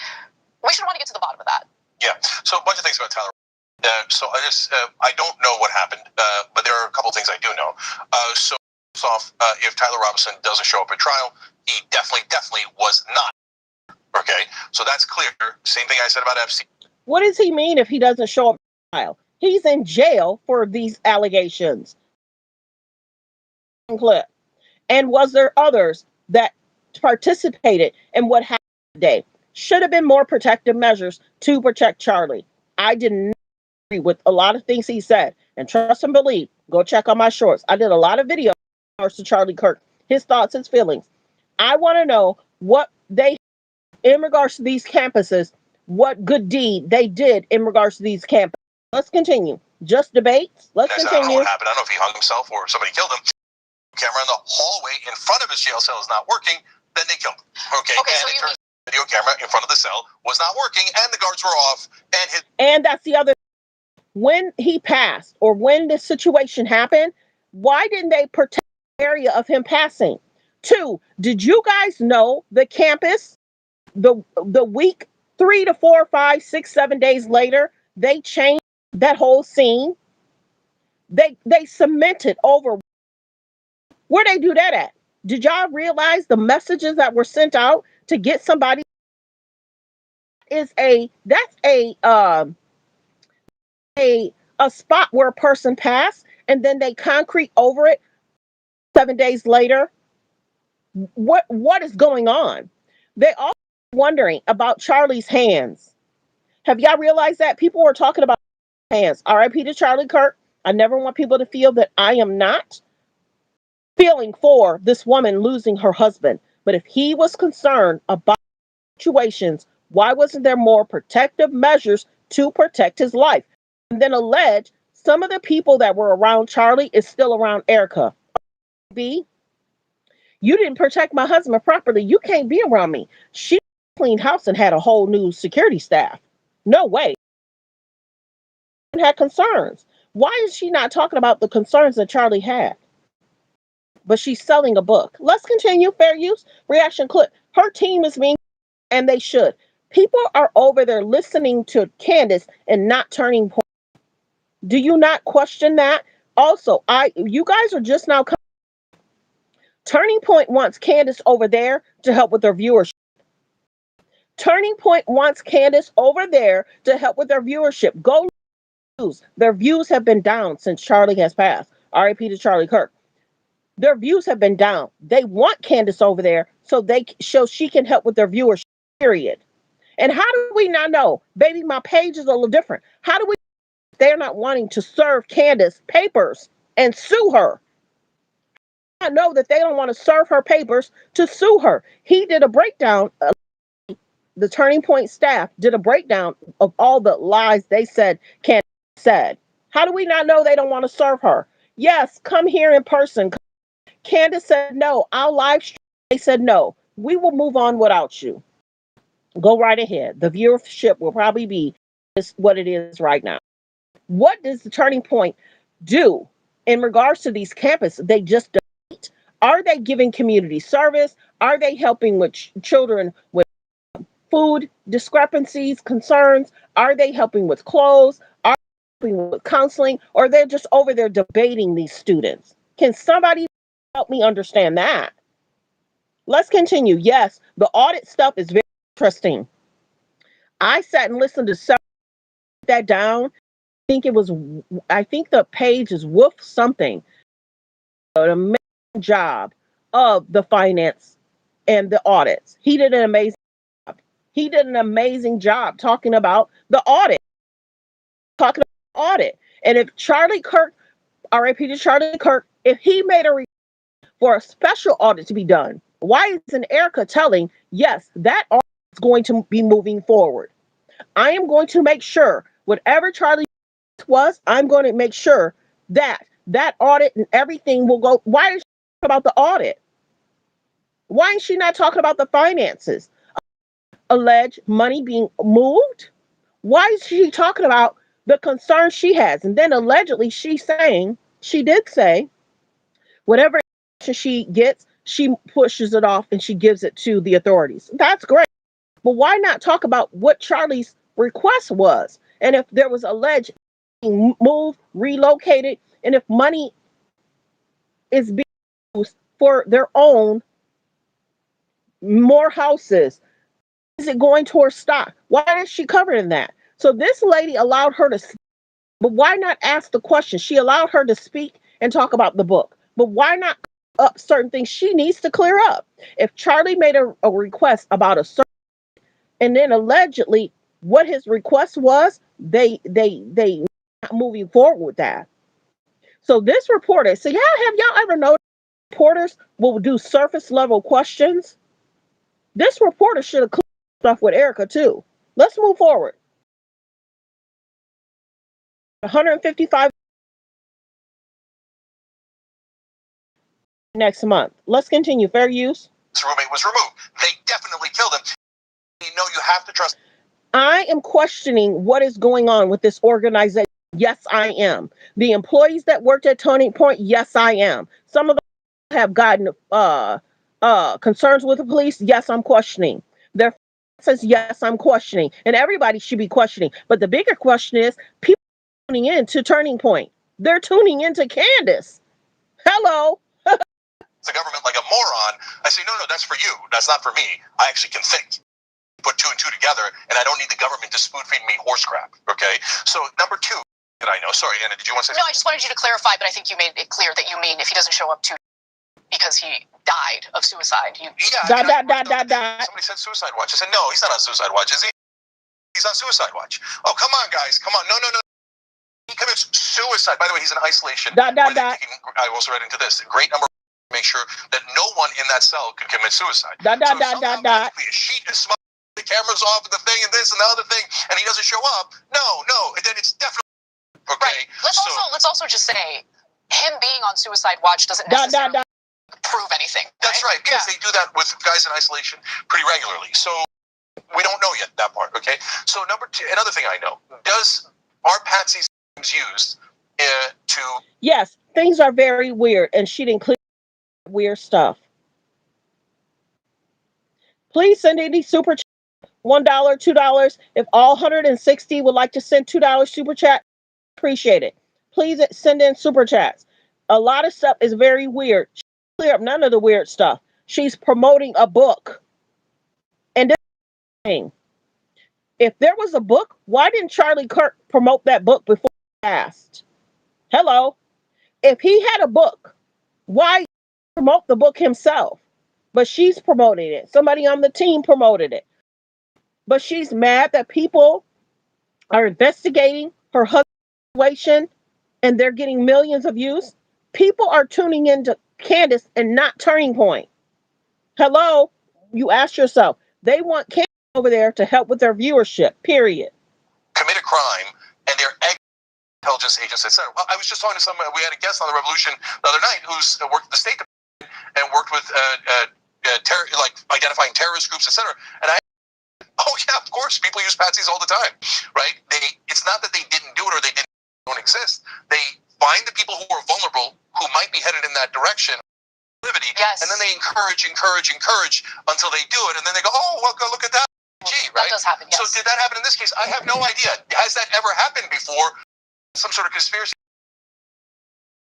we should want to get to the bottom of that. Yeah. So a bunch of things about Tyler. So I don't know what happened, but there are a couple things I do know. So first off, if Tyler Robinson doesn't show up at trial, he definitely was not. Okay. So that's clear. Same thing I said about FC. What does he mean if he doesn't show up at trial? He's in jail for these allegations. Clip. And was there others that participated in what happened today? Should have been more protective measures to protect Charlie. I didn't agree with a lot of things he said. And trust and believe, go check on my shorts. I did a lot of videos to Charlie Kirk, his thoughts, his feelings. I want to know what they, in regards to these campuses, what good deed they did in regards to these campuses. Let's continue. Just debates. Let's continue. I don't know what happened. I don't know if he hung himself or somebody killed him. Camera in the hallway in front of his jail cell is not working. Then they killed him. Okay. So it turns the video camera in front of the cell was not working, and the guards were off. And that's the other. When he passed, or when this situation happened, why didn't they protect the area of him passing? 2, did you guys know the campus, the week 3 to 4, 5, 6, 7 days later, they changed that whole scene? They cemented over. Where'd they do that at? Did y'all realize the messages that were sent out to get somebody? That's a spot where a person passed, and then they concrete over it 7 days later. What is going on? They all wondering about Charlie's hands. Have y'all realized that? People were talking about hands. R.I.P. to Charlie Kirk. I never want people to feel that I am not feeling for this woman losing her husband. But if he was concerned about situations, why wasn't there more protective measures to protect his life? And then allege some of the people that were around Charlie is still around ERIKA. B, you didn't protect my husband properly. You can't be around me. She cleaned house and had a whole new security staff. No way. Had concerns. Why is she not talking about the concerns that Charlie had? But she's selling a book. Let's continue. Fair use. Reaction clip. Her team is being, and they should. People are over there listening to Candace and not turning point. Do you not question that? Also, you guys are just now coming. Turning Point wants Candace over there to help with their viewership. Turning Point wants Candace over there to help with their viewership. Go news. Their views have been down since Charlie has passed. R.I.P. to Charlie Kirk. Their views have been down. They want Candace over there so she can help with their viewership, period. And how do we not know? Baby, my page is a little different. How do we know they're not wanting to serve Candace papers and sue her? I know that they don't want to serve her papers to sue her. He did a breakdown. The Turning Point staff did a breakdown of all the lies they said Candace said. How do we not know they don't want to serve her? Yes, come here in person. Candace said no. I'll live stream. They said no. We will move on without you. Go right ahead. The viewership will probably be what it is right now. What does the Turning Point do in regards to these campuses? They just don't. Are they giving community service? Are they helping with children with food discrepancies, concerns? Are they helping with clothes? Are they helping with counseling? Or they're just over there debating these students? Can somebody help me understand that? Let's continue. Yes, the audit stuff is very interesting. I sat and listened to that down. I think the page is Wolf something. An amazing job of the finance and the audits. He did an amazing job. He did an amazing job talking about the audit. And if Charlie Kirk, R.I.P. to Charlie Kirk, if he made a request for a special audit to be done, why isn't ERIKA telling, yes, that audit is going to be moving forward? I am going to make sure whatever Charlie was, I'm going to make sure that audit and everything will go. Why is she talking about the audit? Why is she not talking about the finances? alleged money being moved? Why is she talking about the concern she has? And then allegedly she did say, whatever she gets, she pushes it off and she gives it to the authorities. That's great. But why not talk about what Charlie's request was? And if there was alleged being moved, relocated, and if money is being used for their own more houses, is it going towards stock? Why is she covering that? So this lady allowed her to speak, but why not ask the question? She allowed her to speak and talk about the book, but why not up certain things she needs to clear up? If Charlie made a request about a certain, and then allegedly what his request was, they not moving forward with that. So this reporter, so have y'all ever noticed reporters will do surface level questions? This reporter should have cleared stuff with ERIKA too. Let's move forward. 155 next month. Let's continue. Fair use. His roommate was removed. They definitely killed him. You know, you have to trust. I am questioning what is going on with this organization. Yes, I am. The employees that worked at Turning Point, yes, I am. Some of them have gotten concerns with the police. Yes, I'm questioning. Their says yes, I'm questioning. And everybody should be questioning. But the bigger question is people tuning in to Turning Point. They're tuning into Candace. Hello. The government like a moron. I say, no, that's for you. That's not for me. I actually can think. Put two and two together, and I don't need the government to spoon feed me horse crap. Okay? So number two, that I know. Sorry, Anna, did you want to say No, something? I just wanted you to clarify, but I think you made it clear that you mean if he doesn't show up to because he died of suicide. Somebody said suicide watch. I said, no, he's not on suicide watch, is he? He's on suicide watch. Oh, come on, guys. Come on. No. He commits suicide. By the way, he's in isolation. I also read into this. A great number to make sure that no one in that cell could commit suicide. A sheet is smoke, the camera's off, the thing, and this and the other thing, and he doesn't show up. No. And then it's definitely okay. Right. Let's also just say him being on suicide watch doesn't necessarily prove anything. That's right, because they do that with guys in isolation pretty regularly. So we don't know yet that part. Okay. So number two, another thing I know: are Patsy's used to? Yes, things are very weird, and she didn't clear weird stuff. Please send any super chat. $1, $2. If all 160 would like to send $2 super chat, appreciate it. Please send in super chats. A lot of stuff is very weird. She clear up none of the weird stuff. She's promoting a book. And this thing, if there was a book, why didn't Charlie Kirk promote that book before he passed? Hello. If he had a book, why promote the book himself? But she's promoting it. Somebody on the team promoted it. But she's mad that people are investigating her husband's situation and they're getting millions of views. People are tuning into Candace and not Turning Point. Hello? You ask yourself. They want Candace over there to help with their viewership, period. Commit a crime and they're intelligence agents, etc. Well, I was just talking to someone. We had a guest on the Revolution the other night who's worked at the State Department and worked with like identifying terrorist groups, etc. And oh yeah, of course, people use patsies all the time, right? It's not that they didn't do it or they don't exist. They find the people who are vulnerable, who might be headed in that direction, and then they encourage until they do it, and then they go, oh, well, look at that. Gee, right? That does happen, yes. So did that happen in this case? I have no idea. Has that ever happened before? Some sort of conspiracy?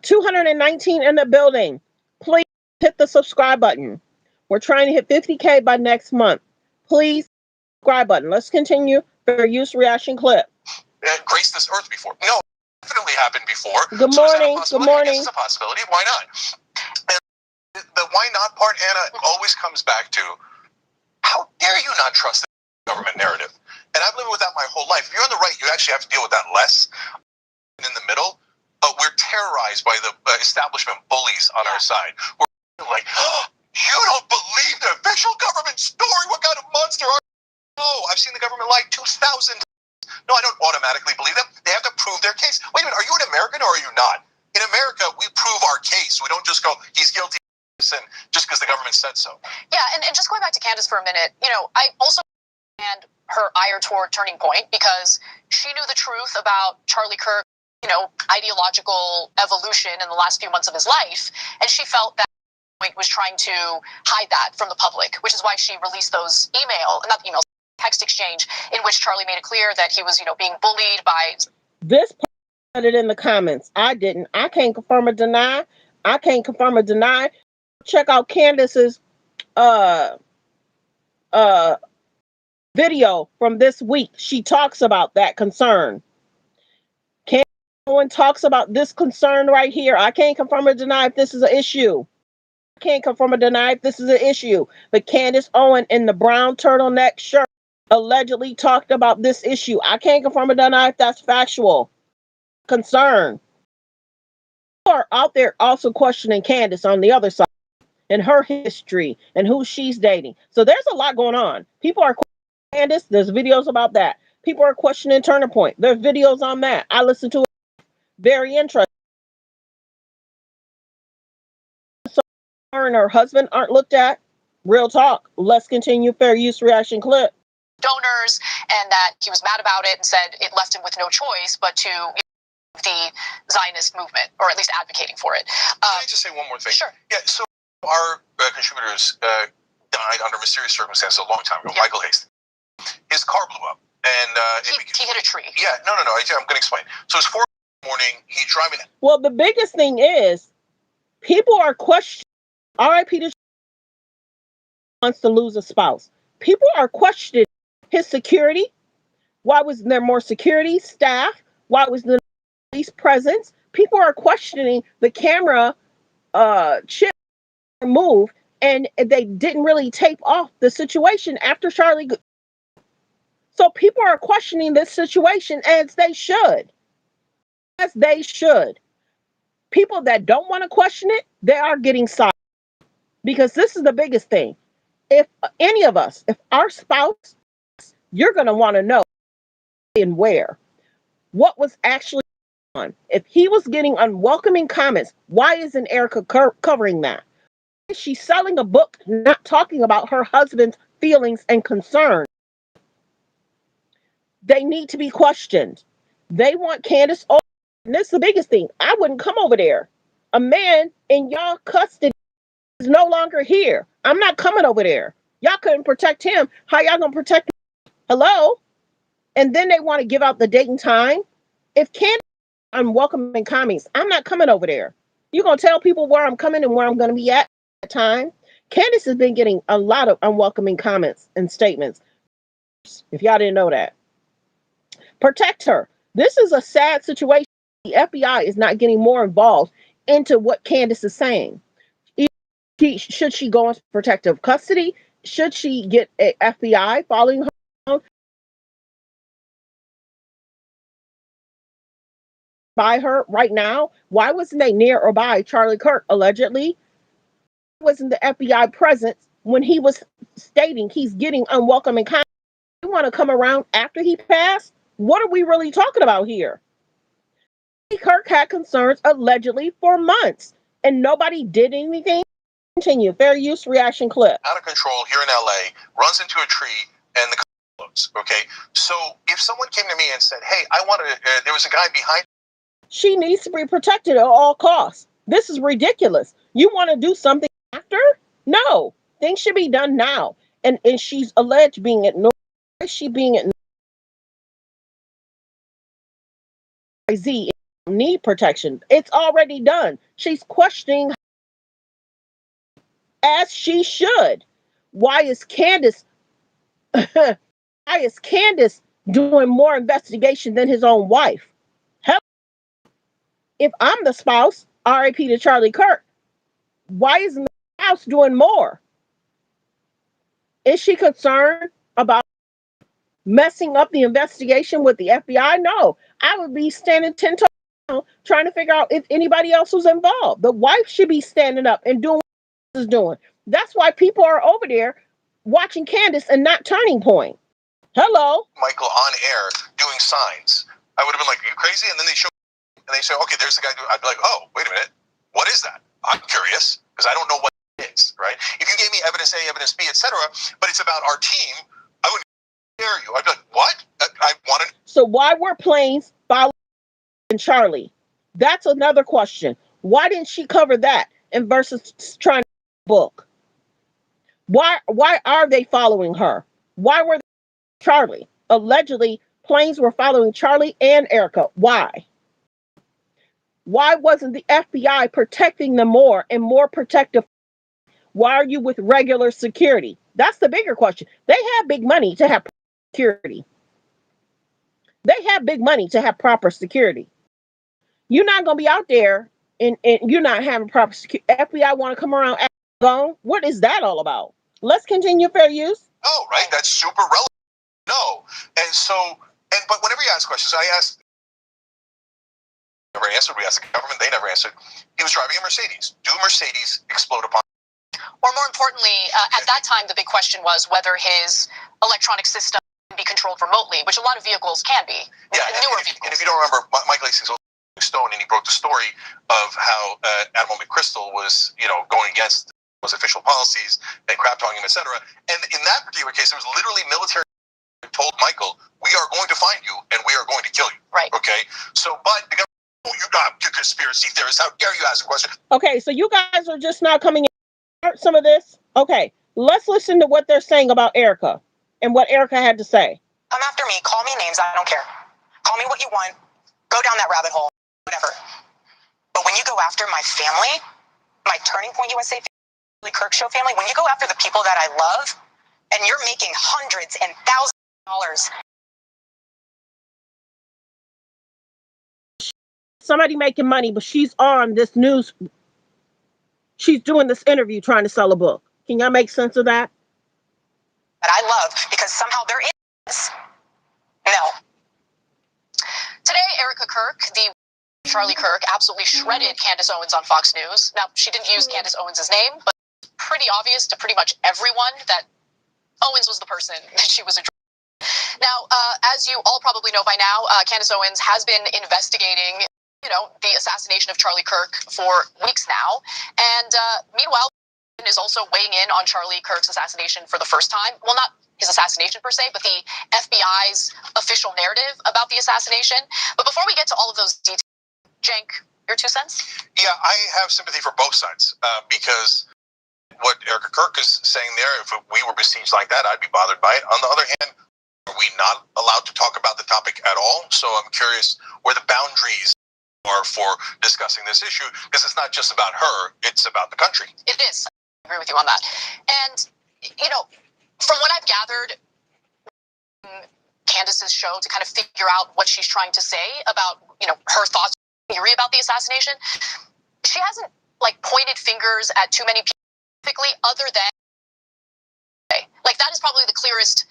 219 in the building. Please hit the subscribe button. We're trying to hit 50K by next month. Please subscribe button. Let's continue for use reaction clip. Graced this earth before? No, definitely happened before. Good morning. Good morning. It's a possibility. Why not? And the why not part, Anna, always comes back to how dare you not trust the government narrative? And I've lived with that my whole life. If you're on the right, you actually have to deal with that less. And in the middle, we're terrorized by the establishment bullies on our side. We're like, oh, you don't believe the official government story? What kind of monster are you? No, I've seen the government lie 2,000 times. No, I don't automatically believe them. They have to prove their case. Wait a minute, are you an American or are you not? In America, we prove our case. We don't just go, he's guilty just because the government said so. Yeah, and just going back to Candace for a minute, I also and her ire toward Turning Point because she knew the truth about Charlie Kirk, ideological evolution in the last few months of his life, and she felt that was trying to hide that from the public, which is why she released those text exchange in which Charlie made it clear that he was, being bullied by. This put it in the comments. I didn't. I can't confirm or deny. Check out Candace's video from this week. She talks about that concern. Candace Owen talks about this concern right here. I can't confirm or deny if this is an issue. But Candace Owen in the brown turtleneck shirt allegedly talked about this issue. I can't confirm or deny if that's factual. Concern. People are out there also questioning Candace on the other side and her history and who she's dating. So there's a lot going on. People are questioning Candace. There's videos about that. People are questioning Turning Point. There's videos on that. I listened to it. Very interesting. So her and her husband aren't looked at. Real talk. Let's continue fair use reaction clip. Donors, and that he was mad about it and said it left him with no choice but to the Zionist movement, or at least advocating for it. Can I just say one more thing? Sure. Yeah, so our contributors died under mysterious circumstances a long time ago. Yeah. Michael Hastings. His car blew up, and he hit a tree. Yeah, no. I'm going to explain. So it's 4 a.m. He's driving. Well, the biggest thing is people are questioning. R.I.P. to wants to lose a spouse. People are questioning his security. Why wasn't there more security staff? Why was the police presence? People are questioning the camera chip move, and they didn't really tape off the situation after Charlie. So people are questioning this situation as they should. People that don't want to question it, they are getting silent. Because this is the biggest thing. If any of us, if our spouse, you're going to want to know and where, what was actually on. If he was getting unwelcoming comments, why isn't ERIKA covering that? Why is she selling a book not talking about her husband's feelings and concerns? They need to be questioned. They want Candace Owen. And this is the biggest thing. I wouldn't come over there. A man in y'all custody is no longer here. I'm not coming over there. Y'all couldn't protect him. How y'all gonna protect him? Hello? And then they want to give out the date and time. If Candace unwelcoming comments, I'm not coming over there. You're gonna tell people where I'm coming and where I'm gonna be at that time. Candace has been getting a lot of unwelcoming comments and statements. If y'all didn't know that. Protect her. This is a sad situation. The FBI is not getting more involved into what Candace is saying. Should she go into protective custody? Should she get a FBI following her around? By her right now? Why wasn't they near or by Charlie Kirk, allegedly? Wasn't the FBI present when he was stating he's getting unwelcoming comments? You want to come around after he passed? What are we really talking about here? Kirk had concerns allegedly for months, and nobody did anything. Continue. Fair use reaction clip. Out of control here in LA, runs into a tree, and the car blows. Okay, so if someone came to me and said, "Hey, I wanted," there was a guy behind. She needs to be protected at all costs. This is ridiculous. You want to do something after? No, things should be done now. And she's alleged being ignored. Why is she being ignored? Z need protection. It's already done. She's questioning as she should. Why is Candace doing more investigation than his own wife? Hell, if I'm the spouse, R.I.P. to Charlie Kirk, why isn't the spouse doing more? Is she concerned about messing up the investigation with the FBI? No, I would be standing 10 toes down trying to figure out if anybody else was involved. The wife should be standing up and doing what she's doing. That's why people are over there watching Candace and not Turning Point. Hello? Michael on air doing signs. I would have been like, "Are you crazy?" And then they show, and they say, "Okay, there's the guy." I'd be like, "Oh, wait a minute. What is that? I'm curious because I don't know what it is." Right? If you gave me evidence A, evidence B, etc., but it's about our team, I wouldn't you. I'd be like, what? I want to. So why were planes following Charlie? That's another question. Why didn't she cover that in versus trying to book? Why are they following her? Why were they Charlie? Allegedly, planes were following Charlie and ERIKA. Why? Why wasn't the FBI protecting them more and more protective? Why are you with regular security? That's the bigger question. They have big money to have security. They have big money to have proper security. You're not going to be out there and you're not having proper security. FBI want to come around and gone. What is that all about? Let's continue fair use. Oh, right. That's super relevant. No. And so, but whenever you ask questions, I asked, never answered. We asked the government, they never answered. He was driving a Mercedes. Do Mercedes explode upon? Or more importantly, at that time, the big question was whether his electronic system can be controlled remotely, which a lot of vehicles can be. Yeah, newer vehicles. vehicles. And if you don't remember, Michael Hastings was Stone, and he broke the story of how Admiral McChrystal was, going against those official policies and crap talking him, etc. And in that particular case, there was literally military told Michael, "We are going to find you, and we are going to kill you." Right. Okay. So, but the government, oh, you got conspiracy theorists. How dare you ask a question? Okay, so you guys are just now coming in some of this. Okay, let's listen to what they're saying about ERIKA and what ERIKA had to say. Come after me. Call me names. I don't care. Call me what you want. Go down that rabbit hole. Whatever. But when you go after my family, my Turning Point USA family, KIRK show family, when you go after the people that I love, and you're making hundreds and thousands of dollars. Somebody making money, but she's on this news. She's doing this interview trying to sell a book. Can y'all make sense of that? That I love because somehow they're in this. No. Today, ERIKA KIRK, the Charlie KIRK, absolutely shredded Candace Owens on Fox News. Now, she didn't use Candace Owens' name, but it's pretty obvious to pretty much everyone that Owens was the person that she was addressing. Now, as you all probably know by now, Candace Owens has been investigating, the assassination of Charlie KIRK for weeks now. And meanwhile, is also weighing in on Charlie KIRK's assassination for the first time. Well, not his assassination per se, but the FBI's official narrative about the assassination. But before we get to all of those details, Cenk, your 2 cents? Yeah, I have sympathy for both sides because what ERIKA KIRK is saying there, if we were besieged like that, I'd be bothered by it. On the other hand, are we not allowed to talk about the topic at all? So I'm curious where the boundaries are for discussing this issue, because it's not just about her, it's about the country. It is. I agree with you on that. And, from what I've gathered, Candace's show to kind of figure out what she's trying to say about, her thoughts, theory about the assassination, she hasn't, pointed fingers at too many people, specifically, other than, that is probably the clearest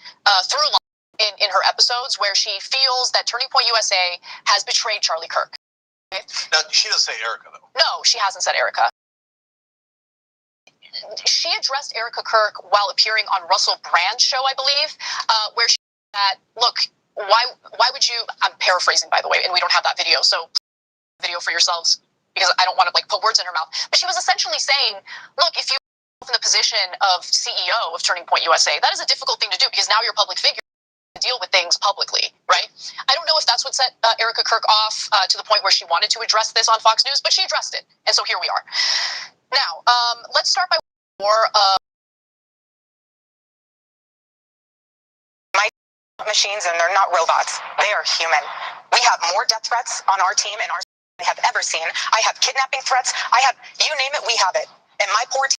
through line in her episodes, where she feels that Turning Point USA has betrayed Charlie KIRK. Okay? Now, she doesn't say ERIKA, though. No, she hasn't said ERIKA. She addressed ERIKA KIRK while appearing on Russell Brand's show, I believe, where she said, look, why would you, I'm paraphrasing, by the way, and we don't have that video, so video for yourselves, because I don't want to put words in her mouth, but she was essentially saying, look, if you're in the position of CEO of Turning Point USA, that is a difficult thing to do, because now you're a public figure to deal with things publicly, right? I don't know if that's what set ERIKA KIRK off to the point where she wanted to address this on Fox News, but she addressed it, and so here we are. Now, let's start by more my machines, and they're not robots. They are human. We have more death threats on our team and our I have ever seen. I have kidnapping threats. I have, you name it, we have it. And my poor team,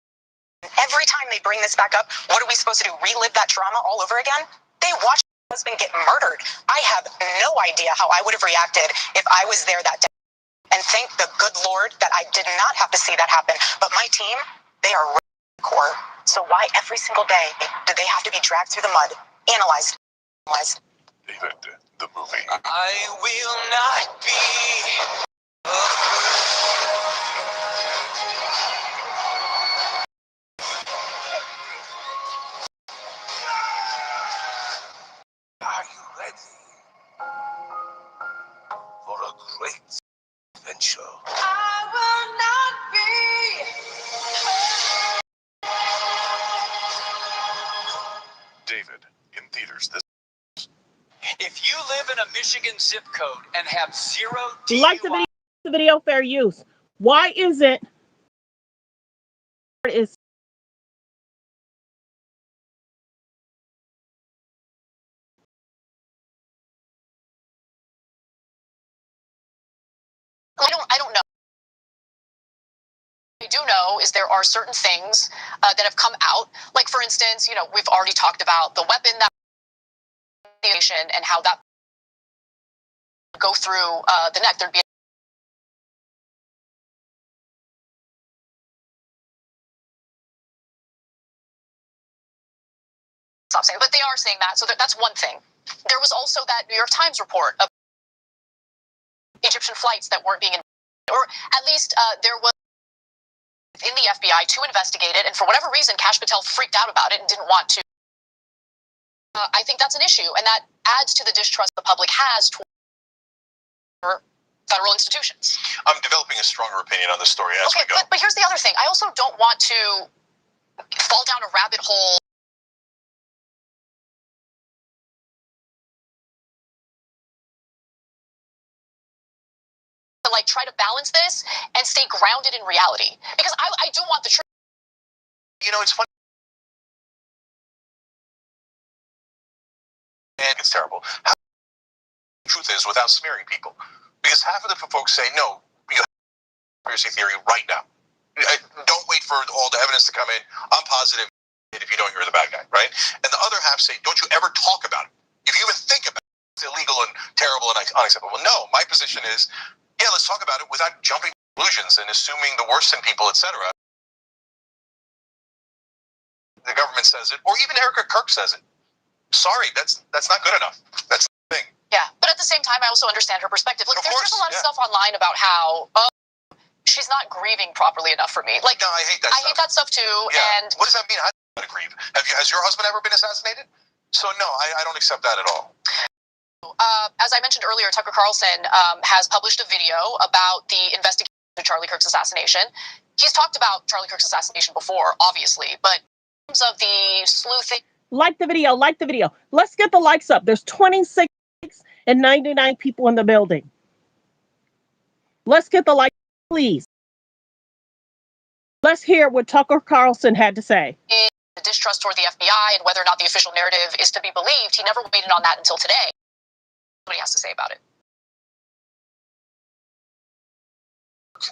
every time they bring this back up, what are we supposed to do? Relive that trauma all over again? They watched my husband get murdered. I have no idea how I would have reacted if I was there that day. And thank the good Lord that I did not have to see that happen. But my team, they are core. So why every single day do they have to be dragged through the mud, analyzed? David, the movie. I will not be Are you ready for a great adventure? I will not be. David, in theaters this If you live in a Michigan zip code and have 0 DUI... Like the video, fair use. Why isn't is I don't know. What I do know is there are certain things that have come out. Like, for instance, we've already talked about the weapon that and how that would go through the neck. There'd be stop saying, but they are saying that. So that's one thing. There was also that New York Times report of Egyptian flights that weren't being, or at least there was in the FBI to investigate it, and for whatever reason, Kash Patel freaked out about it and didn't want to. I think that's an issue, and that adds to the distrust the public has toward federal institutions. I'm developing a stronger opinion on this story as we go. But here's the other thing. I also don't want to fall down a rabbit hole to try to balance this and stay grounded in reality, because I do want the truth. It's funny. And it's terrible. How the truth is without smearing people. Because half of the folks say, no, you have conspiracy theory right now. Don't wait for all the evidence to come in. I'm positive if you don't, you're the bad guy, right? And the other half say, don't you ever talk about it. If you even think about it, it's illegal and terrible and unacceptable. No, my position is, yeah, let's talk about it without jumping to conclusions and assuming the worst in people, etc. The government says it, or even ERIKA KIRK says it. Sorry, that's not good enough. That's the thing. Yeah, but at the same time, I also understand her perspective. Like, there's a lot of stuff online about how she's not grieving properly enough for me. Like, no, I hate that. I hate that stuff too. Yeah. And what does that mean? How do you grieve? Has your husband ever been assassinated? So no, I don't accept that at all. As I mentioned earlier, Tucker Carlson has published a video about the investigation of Charlie Kirk's assassination. He's talked about Charlie Kirk's assassination before, obviously, but in terms of the sleuthing. Like the video. Let's get the likes up. There's 26 likes and 99 people in the building. Let's get the likes, please. Let's hear what Tucker Carlson had to say. The distrust toward the FBI and whether or not the official narrative is to be believed. He never waited on that until today. What he has to say about it.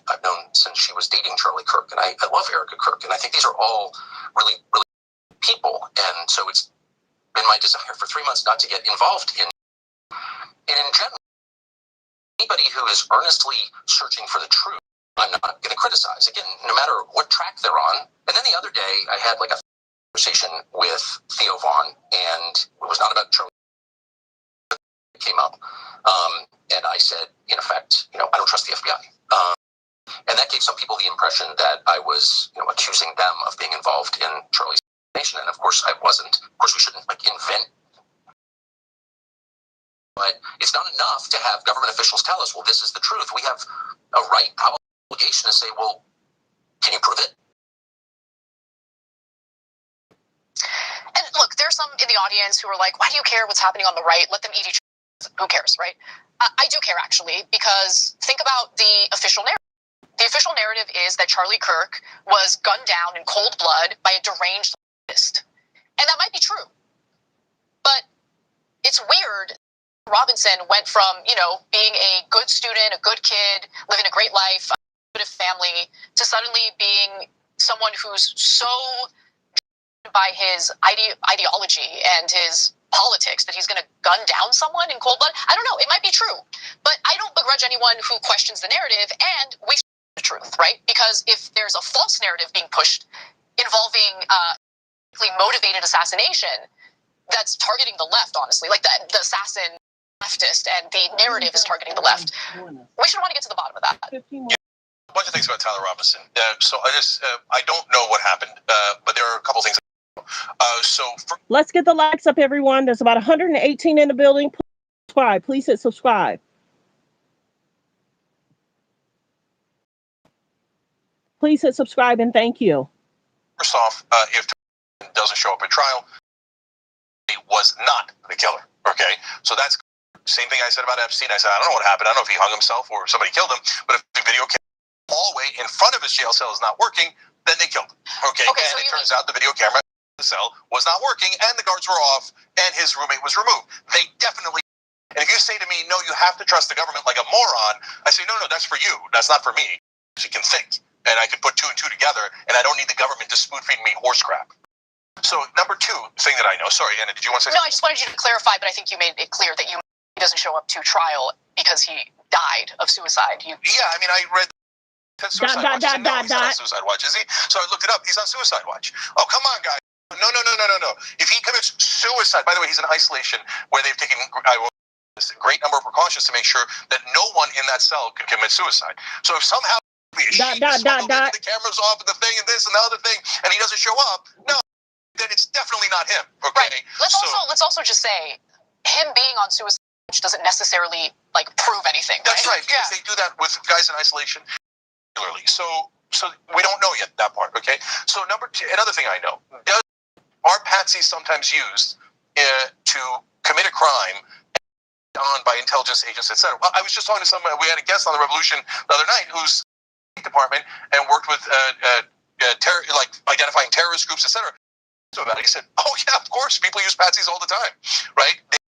I've known since she was dating Charlie Kirk, and I love ERIKA KIRK, and I think these are all really, really people, and so it's been my desire for 3 months not to get involved in. And in general, anybody who is earnestly searching for the truth, I'm not going to criticize. Again, no matter what track they're on. And then the other day, I had like a conversation with Theo Vaughn, and it was not about Charlie. It came up, and I said, in effect, I don't trust the FBI. And that gave some people the impression that I was, accusing them of being involved in Charlie's assassination, and of course I wasn't. Of course, we shouldn't invent. But it's not enough to have government officials tell us, well, this is the truth. We have a right, probably obligation to say, well, can you prove it? And look, there's some in the audience who are like, why do you care what's happening on the right? Let them eat each other. Who cares, right? I do care, actually, because think about the official narrative. The official narrative is that Charlie Kirk was gunned down in cold blood by a deranged leftist. And that might be true. But it's weird. Robinson went from, being a good student, a good kid, living a great life, a good family, to suddenly being someone who's so by his ideology and his politics that he's going to gun down someone in cold blood. I don't know. It might be true. But I don't begrudge anyone who questions the narrative, and we the truth, right? Because if there's a false narrative being pushed involving motivated assassination that's targeting the left, honestly, like the assassin leftist, and the narrative is targeting the left, we should want to get to the bottom of that. Yeah, a bunch of things about Tyler Robinson. So I don't know what happened, but there are a couple things. Let's get the likes up, everyone. There's about 118 in the building. Please subscribe. Please hit subscribe. Please hit subscribe and thank you. First off, if doesn't show up at trial, he was not the killer. Okay, so that's Same thing I said about Epstein. I said, I don't know what happened. I don't know if he hung himself or somebody killed him, but if the video camera in the hallway in front of his jail cell is not working, then they killed him. Okay, Okay, and so it turns out the video camera in the cell was not working, and the guards were off, and his roommate was removed. They definitely. And if you say to me, no, you have to trust the government like a moron, I say, no, that's for you. That's not for me. You can think, and I can put two and two together, and I don't need the government to spoon feed me horse crap. So number two thing that I know. Sorry, Anna, did you want to say No, something? I just wanted you to clarify, but I think you made it clear that he doesn't show up to trial because he died of suicide. Yeah, I mean, I read Suicide Watch. I said, no, he's not on Suicide Watch, is he? So I looked it up. He's on Suicide Watch. Oh, come on, guys. No. If he commits suicide, by the way, he's in isolation where they've taken a great number of precautions to make sure that no one in that cell can commit suicide. So if somehow the camera's off and the thing and this and the other thing, and he doesn't show up, no, then it's definitely not him. Okay. Right. Let's also just say him being on suicide watch doesn't necessarily like prove anything. That's right, because they do that with guys in isolation regularly. So we don't know yet that part. Okay. So number two, another thing I know, are patsies sometimes used to commit a crime on by intelligence agents, etc.? Well, I was just talking to someone. We had a guest on the Revolution the other night who's in the department and worked with like identifying terrorist groups, etc. So about it, he said, "Oh yeah, of course, people use patsies all the time, right? They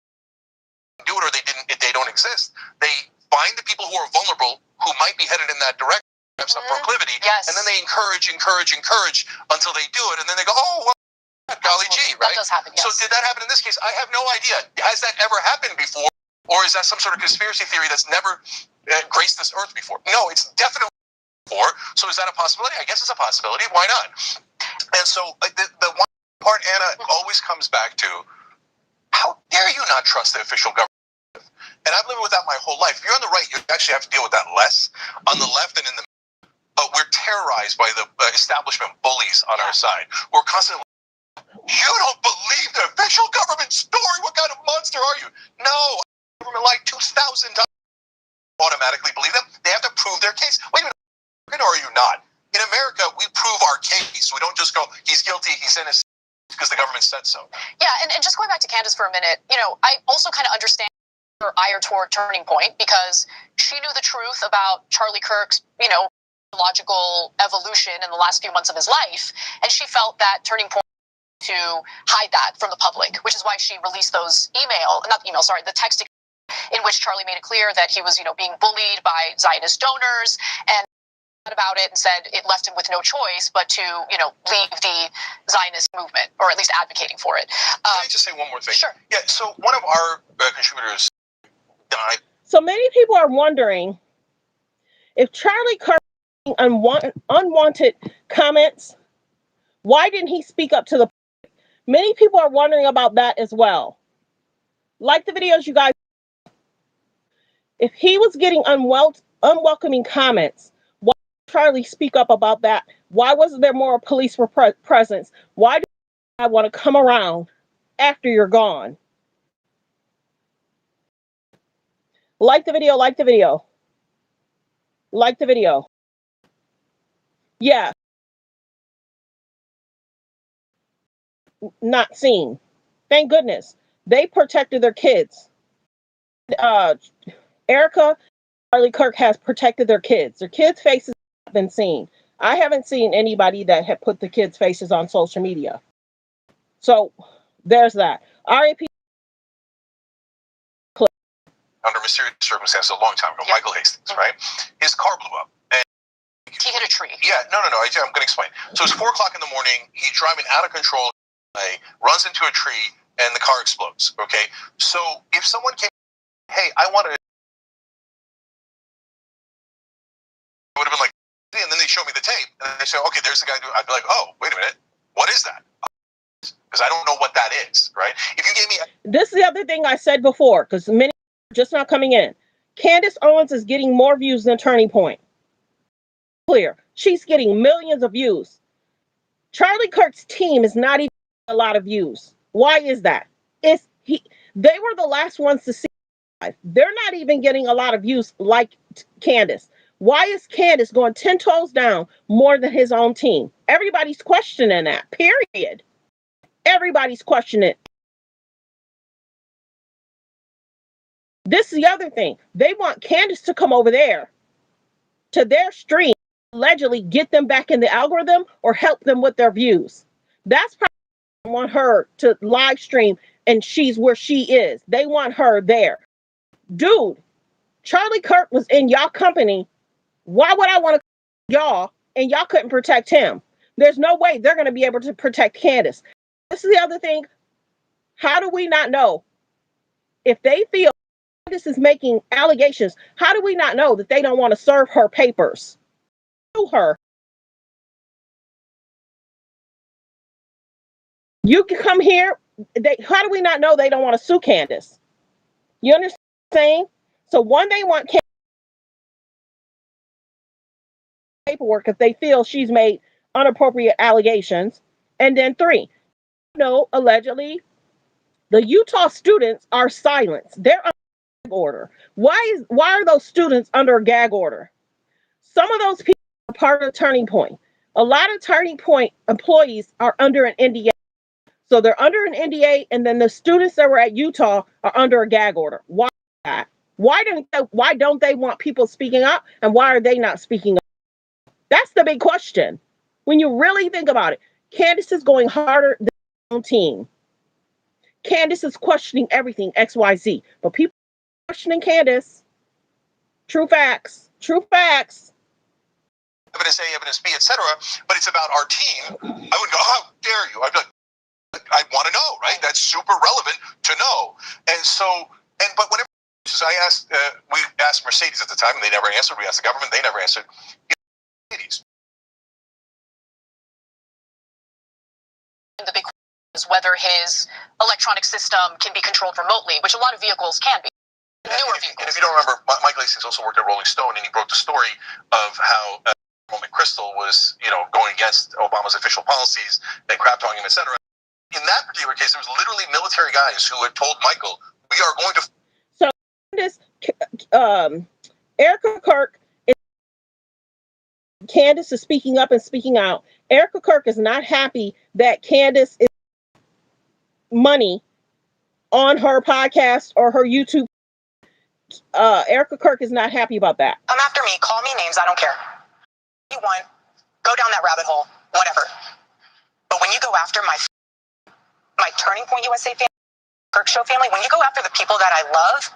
do it or they didn't. They don't exist. They find the people who are vulnerable, who might be headed in that direction, have some proclivity, and then they encourage until they do it, and then they go, oh well." Golly gee, right? That does happen, yes. So did that happen in this case? I have no idea. Has that ever happened before? Or is that some sort of conspiracy theory that's never graced this earth before? No, it's definitely before. So is that a possibility? I guess it's a possibility. Why not? And so the one part, Anna, always comes back to, how dare you not trust the official government? And I've lived with that my whole life. If you're on the right, you actually have to deal with that less. On the left and in the middle, but we're terrorized by the establishment bullies on our side. We're constantly, you don't believe the official government story? What kind of monster are you? No, the government lied 2,000 times. Automatically believe them. They have to prove their case. Wait a minute, or are you not? In America, we prove our case. We don't just go, he's guilty, he's innocent, because the government said so. Yeah, and just going back to Candace for a minute, I also kind of understand her ire toward Turning Point because she knew the truth about Charlie Kirk's, logical evolution in the last few months of his life, and she felt that Turning Point to hide that from the public, which is why she released the text in which Charlie made it clear that he was, being bullied by Zionist donors and about it and said it left him with no choice but to, leave the Zionist movement, or at least advocating for it. Can I just say one more thing? Sure. Yeah, so one of our contributors died. So many people are wondering if Charlie Kirk unwanted comments, why didn't he speak up to the public? Many people are wondering about that as well. Like the videos, you guys. If he was getting unwelcoming comments, why did Charlie speak up about that? Why wasn't there more police presence? Why do I want to come around after you're gone? Like the video, like the video. Like the video. Yeah. Not seen. Thank goodness. They protected their kids. ERIKA, Charlie Kirk has protected their kids. Their kids' faces have been seen. I haven't seen anybody that had put the kids' faces on social media. So there's that. R.I.P. Under mysterious circumstances a long time ago, Michael Hastings, right? His car blew up. He hit a tree. Yeah, no. I'm going to explain. So it's 4 o'clock in the morning. He's driving out of control, runs into a tree, and the car explodes. Okay. So if someone came, hey, I want to, it would have been like, and then they show me the tape, and they say, okay, there's the guy. I'd be like, oh, wait a minute, what is that? Because I don't know what that is, right? If you gave me, this is the other thing I said before, because many are just not coming in. Candace Owens is getting more views than Turning Point. Clear. She's getting millions of views. Charlie Kirk's team is not even a lot of views. Why is that? They were the last ones to see live. They're not even getting a lot of views like Candace. Why is Candace going 10 toes down more than his own team? Everybody's questioning that, period. Everybody's questioning it. This is the other thing. They want Candace to come over there to their stream, allegedly get them back in the algorithm or help them with their views. That's probably why they want her to live stream and she's where she is. They want her there. Dude, Charlie Kirk was in y'all company. Why would I want to y'all and y'all couldn't protect him? There's no way they're going to be able to protect Candace. This is the other thing. How do we not know if they feel Candace is making allegations? How do we not know that they don't want to serve her papers? Sue her. You can come here. How do we not know they don't want to sue Candace? You understand what I'm saying? So one, they want Candace paperwork if they feel she's made inappropriate allegations. And then three, allegedly, the Utah students are silenced. They're under a gag order. Why are those students under a gag order? Some of those people are part of Turning Point. A lot of Turning Point employees are under an NDA. So they're under an NDA, and then the students that were at Utah are under a gag order. Why that? Why don't they want people speaking up, and why are they not speaking up? That's the big question. When you really think about it, Candace is going harder than her own team. Candace is questioning everything XYZ, but people are questioning Candace. True facts. True facts. Evidence A, evidence B, etc. But it's about our team. I would go, how dare you? I'd be like, I want to know, right? That's super relevant to know. And so, but whenever we asked Mercedes at the time, and they never answered. We asked the government, they never answered. Mercedes. The big question is whether his electronic system can be controlled remotely, which a lot of vehicles can be. Newer vehicles. And if you don't remember, Michael Hastings also worked at Rolling Stone, and he broke the story of how McChrystal was, going against Obama's official policies and crap talking him, etc. In that particular case, there was literally military guys who had told Michael, "We are going to." So this, ERIKA KIRK, Candace is speaking up and speaking out. ERIKA KIRK is not happy that Candace is money on her podcast or her YouTube. ERIKA KIRK is not happy about that. Come after me, call me names, I don't care. You want, go down that rabbit hole, whatever. But when you go after my Turning Point USA family, KIRK Show family, when you go after the people that I love,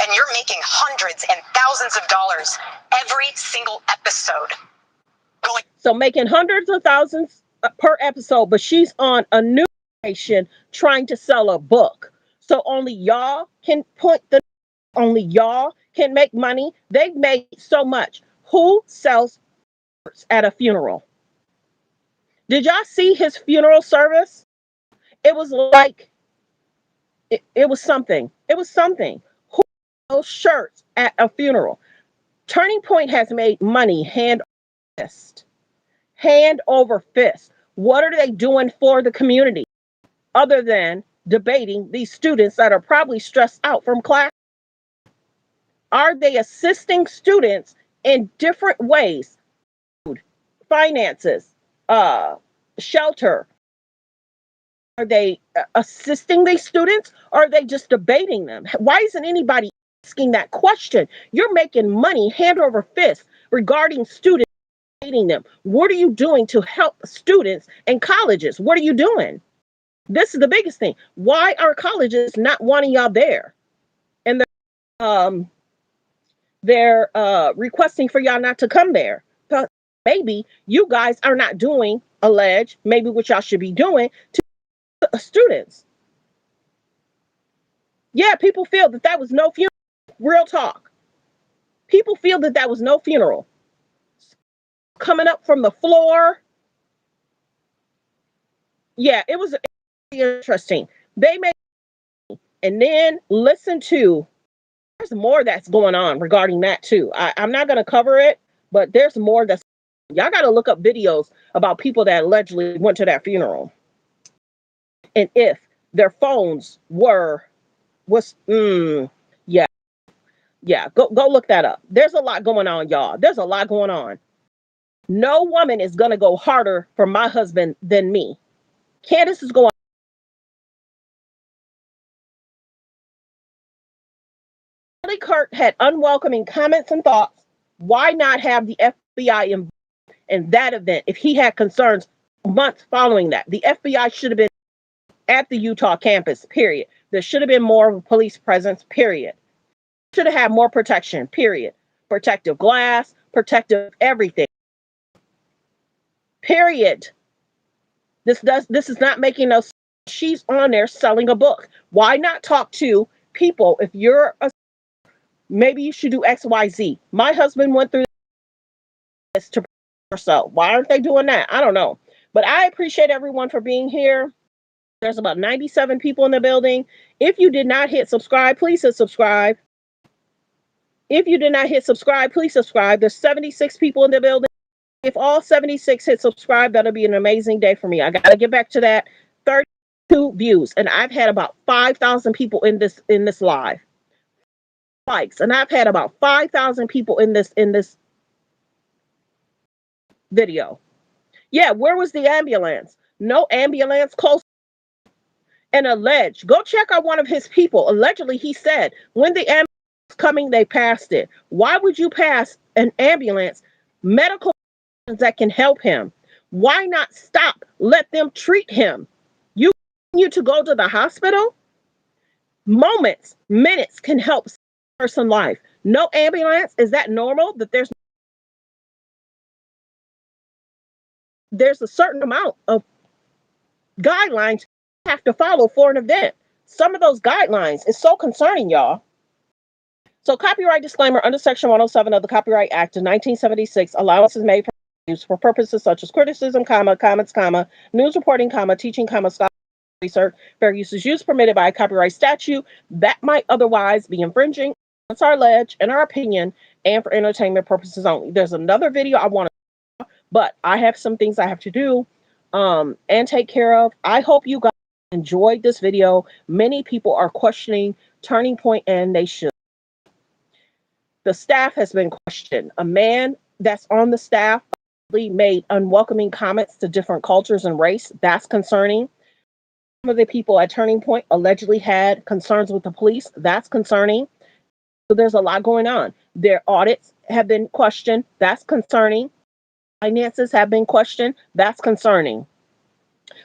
and you're making hundreds and thousands of dollars every single episode. So making hundreds of thousands per episode, but she's on a new station trying to sell a book. So only y'all can only y'all can make money. They've made so much. Who sells at a funeral? Did y'all see his funeral service? It was like, it was something. It was something. Who sells shirts at a funeral? Turning Point has made money hand over fist. Hand over fist. What are they doing for the community other than debating these students that are probably stressed out from class? Are they assisting students in different ways? Food, finances, shelter. Are they assisting these students, or are they just debating them? Why isn't anybody asking that question? You're making money hand over fist regarding students. Them. What are you doing to help students in colleges? What are you doing? This is the biggest thing. Why are colleges not wanting y'all there? And they're requesting for y'all not to come there. But maybe you guys are not doing, maybe what y'all should be doing to students. Yeah, people feel that was no funeral. Real talk. People feel that was no funeral. Coming up from the floor. Yeah, it was interesting. They made, and then listen to, there's more that's going on regarding that too. I'm not going to cover it, but there's more y'all got to look up videos about people that allegedly went to that funeral. And if their phones yeah, go look that up. There's a lot going on, y'all. There's a lot going on. No woman is going to go harder for my husband than me. Candace is going Charlie Kirk had unwelcoming comments and thoughts. Why not have the FBI involved in that event if he had concerns months following that? The FBI should have been at the Utah campus, period. There should have been more of a police presence, period. Should have had more protection, period. Protective glass, protective everything, period. This is not making no sense. She's on there selling a book. Why not talk to people? If you're a, maybe you should do XYZ. My husband went through this to herself. Why aren't they doing that? I don't know. But I appreciate everyone for being here. There's about 97 people in the building. If you did not hit subscribe, please hit subscribe. If you did not hit subscribe, please subscribe. There's 76 people in the building. If all 76 hit subscribe, that'll be an amazing day for me. I got to get back to that. 32 views, and I've had about 5,000 people in this live likes, and I've had about 5,000 people in this video. Yeah, where was the ambulance? No ambulance close. And alleged, go check out one of his people. Allegedly, he said when the ambulance was coming, they passed it. Why would you pass an ambulance? Medical that can help him. Why not stop? Let them treat him. You to go to the hospital? Moments, minutes can help a person's life. No ambulance? Is that normal? That there's a certain amount of guidelines you have to follow for an event. Some of those guidelines is so concerning, y'all. So copyright disclaimer under Section 107 of the Copyright Act of 1976, allowances made for use for purposes such as criticism, comments, news reporting, teaching, scholarly research. Fair use is use permitted by a copyright statute that might otherwise be infringing. That's our alleged, in our opinion, and for entertainment purposes only. There's another video I want to, but I have some things I have to do and take care of. I hope you guys enjoyed this video. Many people are questioning Turning Point, and they should. The staff has been questioned. A man that's on the staff made unwelcoming comments to different cultures and race. That's concerning. Some of the people at Turning Point allegedly had concerns with the police. That's concerning. So there's a lot going on. Their audits have been questioned. That's concerning. Finances have been questioned. That's concerning.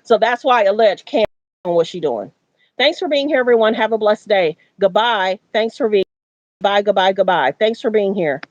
So that's why alleged can't know what she's doing. Thanks for being here, everyone. Have a blessed day. Goodbye. Thanks for being. Goodbye. Thanks for being here.